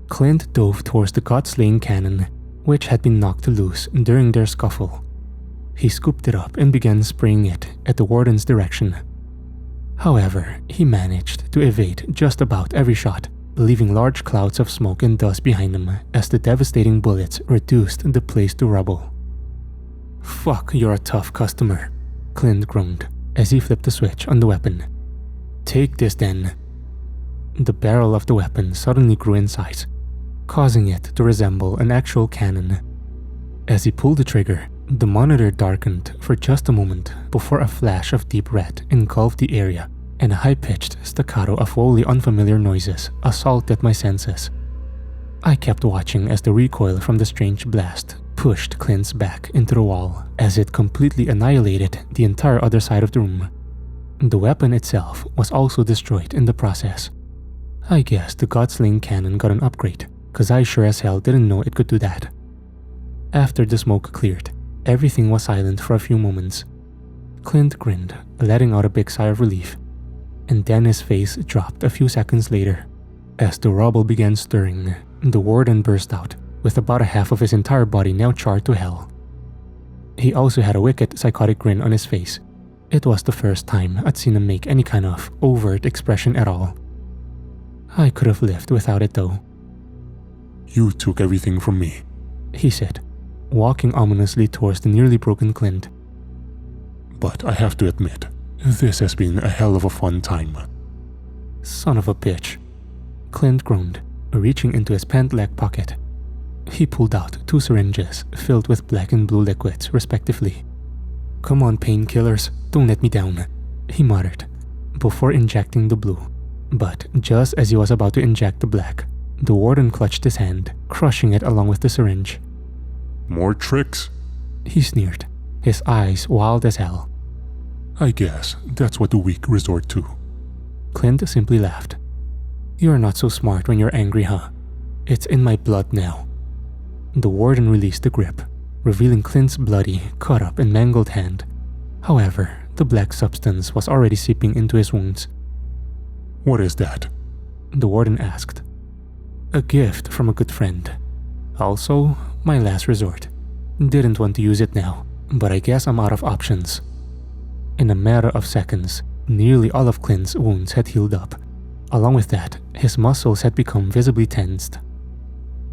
Clint dove towards the god-slaying cannon, which had been knocked loose during their scuffle. He scooped it up and began spraying it at the warden's direction. However, he managed to evade just about every shot, leaving large clouds of smoke and dust behind him as the devastating bullets reduced the place to rubble. "Fuck, you're a tough customer," Clint groaned as he flipped the switch on the weapon. "Take this then." The barrel of the weapon suddenly grew in size, causing it to resemble an actual cannon. As he pulled the trigger, the monitor darkened for just a moment before a flash of deep red engulfed the area and a high-pitched staccato of wholly unfamiliar noises assaulted my senses. I kept watching as the recoil from the strange blast pushed Clint's back into the wall as it completely annihilated the entire other side of the room. The weapon itself was also destroyed in the process. I guess the god-slaying cannon got an upgrade, cause I sure as hell didn't know it could do that. After the smoke cleared, everything was silent for a few moments. Clint grinned, letting out a big sigh of relief, and then his face dropped a few seconds later. As the rubble began stirring, the warden burst out, with about a half of his entire body now charred to hell. He also had a wicked, psychotic grin on his face. It was the first time I'd seen him make any kind of overt expression at all. I could have lived without it though. "You took everything from me," he said, walking ominously towards the nearly broken Clint. "But I have to admit, this has been a hell of a fun time." "Son of a bitch," Clint groaned, reaching into his pant leg pocket. He pulled out 2 syringes filled with black and blue liquids, respectively. "Come on, painkillers, don't let me down," he muttered, before injecting the blue. But just as he was about to inject the black, the warden clutched his hand, crushing it along with the syringe. "More tricks?" he sneered, his eyes wild as hell. "I guess that's what the weak resort to." Clint simply laughed. "You're not so smart when you're angry, huh? It's in my blood now." The warden released the grip, revealing Clint's bloody, cut up and mangled hand. However, the black substance was already seeping into his wounds. "What is that?" the warden asked. "A gift from a good friend. Also, my last resort. Didn't want to use it now, but I guess I'm out of options." In a matter of seconds, nearly all of Clint's wounds had healed up. Along with that, his muscles had become visibly tensed.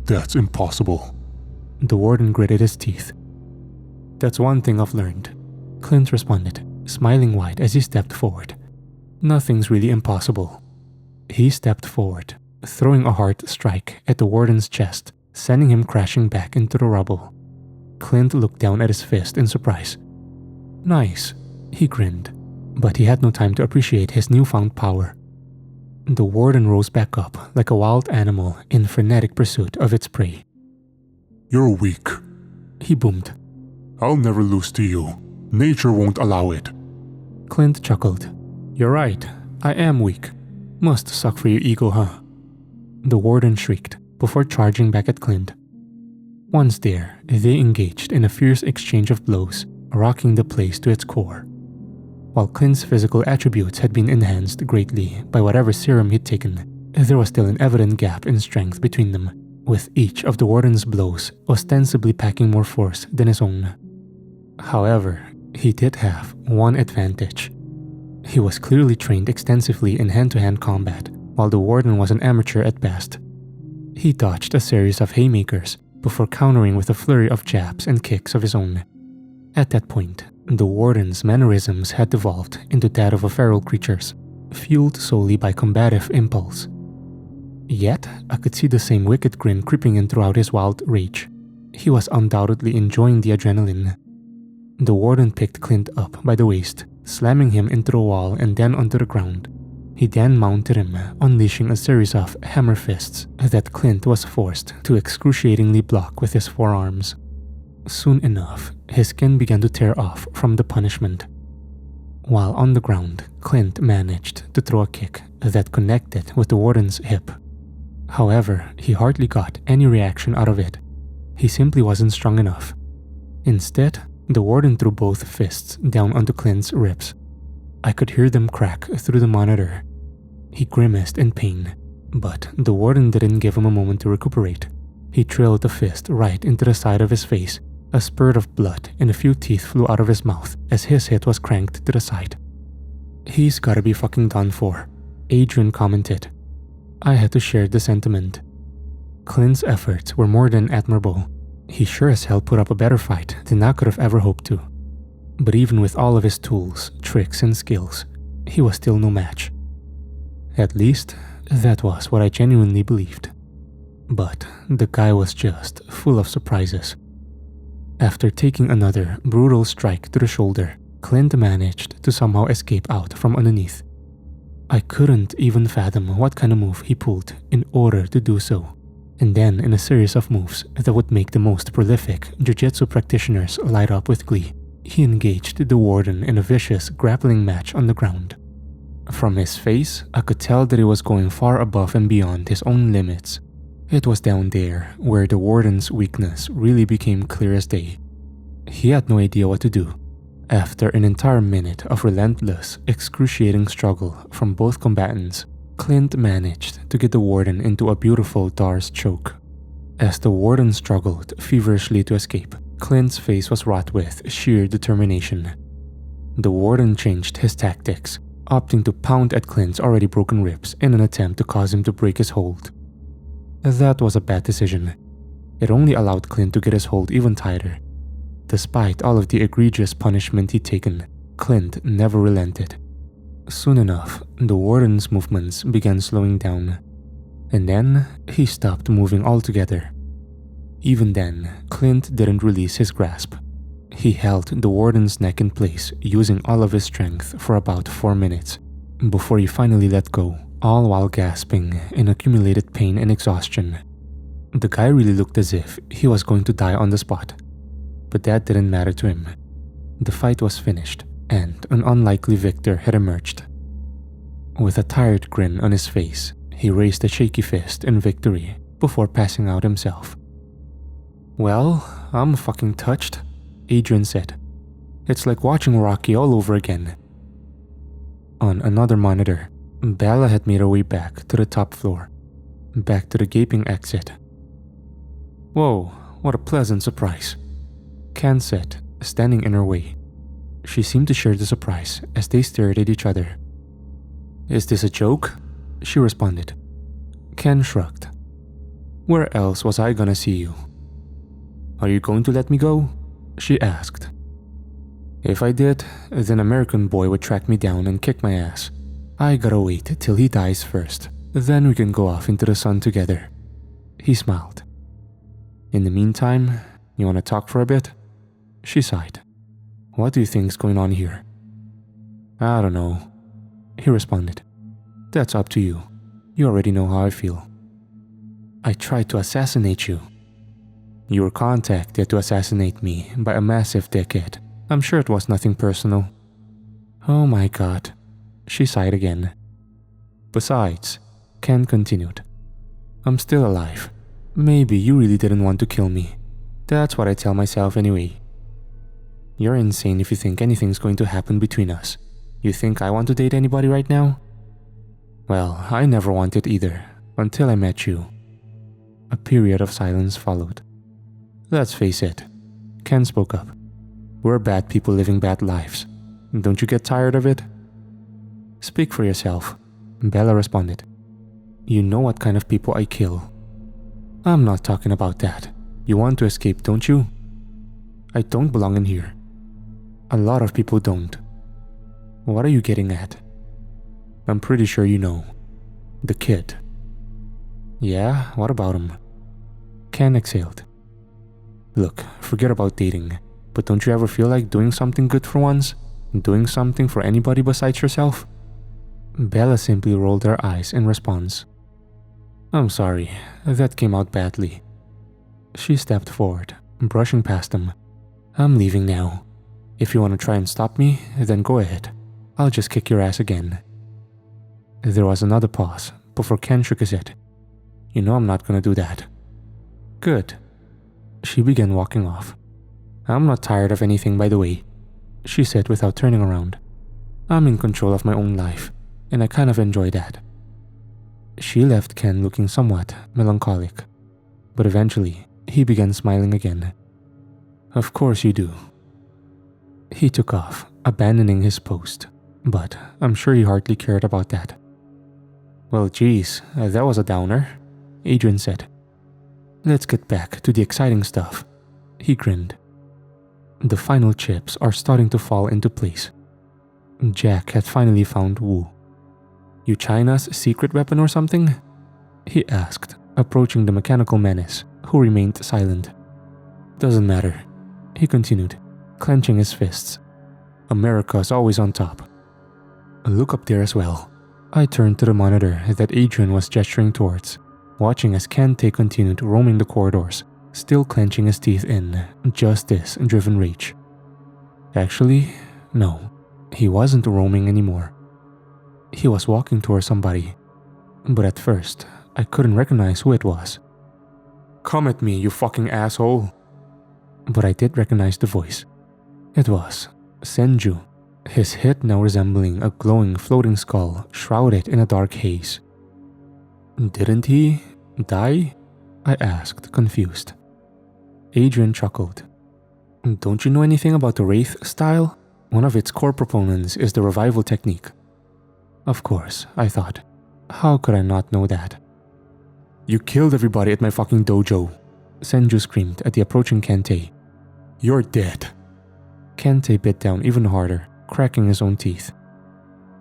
"That's impossible." The warden gritted his teeth. "That's one thing I've learned," Clint responded, smiling wide as he stepped forward. "Nothing's really impossible." He stepped forward, throwing a hard strike at the warden's chest, sending him crashing back into the rubble. Clint looked down at his fist in surprise. "Nice," he grinned, but he had no time to appreciate his newfound power. The warden rose back up like a wild animal in frenetic pursuit of its prey. "You're weak," he boomed. "I'll never lose to you. Nature won't allow it." Clint chuckled. "You're right, I am weak. Must suck for your ego, huh?" The warden shrieked before charging back at Clint. Once there, they engaged in a fierce exchange of blows, rocking the place to its core. While Clint's physical attributes had been enhanced greatly by whatever serum he'd taken, there was still an evident gap in strength between them, with each of the warden's blows ostensibly packing more force than his own. However, he did have one advantage. He was clearly trained extensively in hand-to-hand combat, while the warden was an amateur at best. He dodged a series of haymakers before countering with a flurry of jabs and kicks of his own. At that point, the warden's mannerisms had devolved into that of a feral creature's, fueled solely by combative impulse. Yet, I could see the same wicked grin creeping in throughout his wild rage. He was undoubtedly enjoying the adrenaline. The warden picked Clint up by the waist, slamming him into the wall and then onto the ground. He then mounted him, unleashing a series of hammer fists that Clint was forced to excruciatingly block with his forearms. Soon enough, his skin began to tear off from the punishment. While on the ground, Clint managed to throw a kick that connected with the warden's hip. However, he hardly got any reaction out of it. He simply wasn't strong enough. Instead, the warden threw both fists down onto Clint's ribs. I could hear them crack through the monitor. He grimaced in pain, but the warden didn't give him a moment to recuperate. He drilled the fist right into the side of his face. A spurt of blood and a few teeth flew out of his mouth as his head was cranked to the side. "He's gotta be fucking done for," Adrian commented. I had to share the sentiment. Clint's efforts were more than admirable. He sure as hell put up a better fight than I could have ever hoped to. But even with all of his tools, tricks, and skills, he was still no match. At least, that was what I genuinely believed. But the guy was just full of surprises. After taking another brutal strike to the shoulder, Clint managed to somehow escape out from underneath. I couldn't even fathom what kind of move he pulled in order to do so. And then, in a series of moves that would make the most prolific jiu-jitsu practitioners light up with glee, he engaged the warden in a vicious grappling match on the ground. From his face, I could tell that he was going far above and beyond his own limits. It was down there where the warden's weakness really became clear as day. He had no idea what to do. After an entire minute of relentless, excruciating struggle from both combatants, Clint managed to get the warden into a beautiful Dar's choke. As the warden struggled feverishly to escape, Clint's face was wrought with sheer determination. The warden changed his tactics, opting to pound at Clint's already broken ribs in an attempt to cause him to break his hold. That was a bad decision. It only allowed Clint to get his hold even tighter. Despite all of the egregious punishment he'd taken, Clint never relented. Soon enough, the warden's movements began slowing down, and then he stopped moving altogether. Even then, Clint didn't release his grasp. He held the warden's neck in place using all of his strength for about 4 minutes, before he finally let go, all while gasping in accumulated pain and exhaustion. The guy really looked as if he was going to die on the spot, but that didn't matter to him. The fight was finished, and an unlikely victor had emerged. With a tired grin on his face, he raised a shaky fist in victory before passing out himself. "Well, I'm fucking touched," Adrian said. "It's like watching Rocky all over again." On another monitor, Bella had made her way back to the top floor, back to the gaping exit. "Whoa, what a pleasant surprise," Ken said, standing in her way. She seemed to share the surprise as they stared at each other. "Is this a joke?" she responded. Ken shrugged. "Where else was I gonna see you?" "Are you going to let me go?" she asked. "If I did, then American boy would track me down and kick my ass. I gotta wait till he dies first, then we can go off into the sun together." He smiled. "In the meantime, you wanna talk for a bit?" She sighed. "What do you think's going on here?" "I don't know," he responded. "That's up to you. You already know how I feel." "I tried to assassinate you." "You were contacted to assassinate me by a massive dickhead. I'm sure it was nothing personal." "Oh my god," she sighed again. "Besides," Ken continued, "I'm still alive. Maybe you really didn't want to kill me. That's what I tell myself anyway." "You're insane if you think anything's going to happen between us. You think I want to date anybody right now?" "Well, I never wanted either, until I met you." A period of silence followed. "Let's face it," Ken spoke up. "We're bad people living bad lives. Don't you get tired of it?" "Speak for yourself," Bella responded. "You know what kind of people I kill." "I'm not talking about that. You want to escape, don't you?" "I don't belong in here." "A lot of people don't." "What are you getting at?" "I'm pretty sure you know. The kid." Yeah, what about him? Ken exhaled. Look, forget about dating, but don't you ever feel like doing something good for once? Doing something for anybody besides yourself? Bella simply rolled her eyes in response. I'm sorry, that came out badly. She stepped forward, brushing past him. I'm leaving now. If you want to try and stop me, then go ahead. I'll just kick your ass again. There was another pause before Ken shook his head. You know I'm not gonna do that. Good. She began walking off. I'm not tired of anything, by the way, she said without turning around. I'm in control of my own life, and I kind of enjoy that. She left Ken looking somewhat melancholic, but eventually he began smiling again. Of course you do. He took off, abandoning his post, but I'm sure he hardly cared about that. Well, geez, that was a downer, Adrian said. Let's get back to the exciting stuff, he grinned. The final chips are starting to fall into place. Jack had finally found Wu. You China's secret weapon or something? He asked, approaching the mechanical menace, who remained silent. Doesn't matter, he continued, clenching his fists. America's always on top. Look up there as well. I turned to the monitor that Adrian was gesturing towards, watching as Kente continued roaming the corridors, still clenching his teeth in justice-driven rage. Actually, no, he wasn't roaming anymore. He was walking towards somebody, but at first, I couldn't recognize who it was. Come at me, you fucking asshole. But I did recognize the voice. It was Senju, his head now resembling a glowing floating skull shrouded in a dark haze. Didn't he die? I asked, confused. Adrian chuckled. Don't you know anything about the Wraith style? One of its core proponents is the revival technique. Of course, I thought. How could I not know that? You killed everybody at my fucking dojo, Senju screamed at the approaching Kente. You're dead. Kente bit down even harder, cracking his own teeth.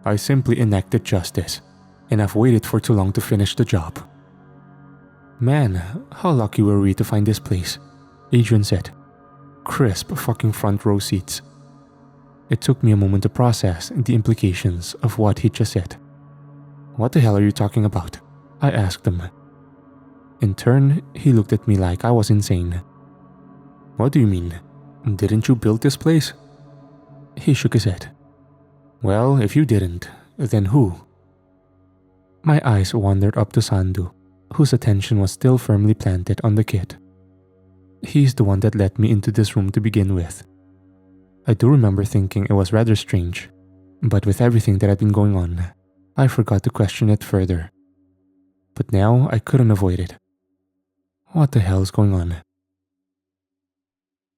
I simply enacted justice, and I've waited for too long to finish the job. Man, how lucky were we to find this place, Adrian said. Crisp fucking front row seats. It took me a moment to process the implications of what he just said. What the hell are you talking about? I asked him. In turn, he looked at me like I was insane. What do you mean? Didn't you build this place? He shook his head. Well, if you didn't, then who? My eyes wandered up to Sandu, whose attention was still firmly planted on the kid. He's the one that let me into this room to begin with. I do remember thinking it was rather strange, but with everything that had been going on, I forgot to question it further. But now I couldn't avoid it. What the hell is going on?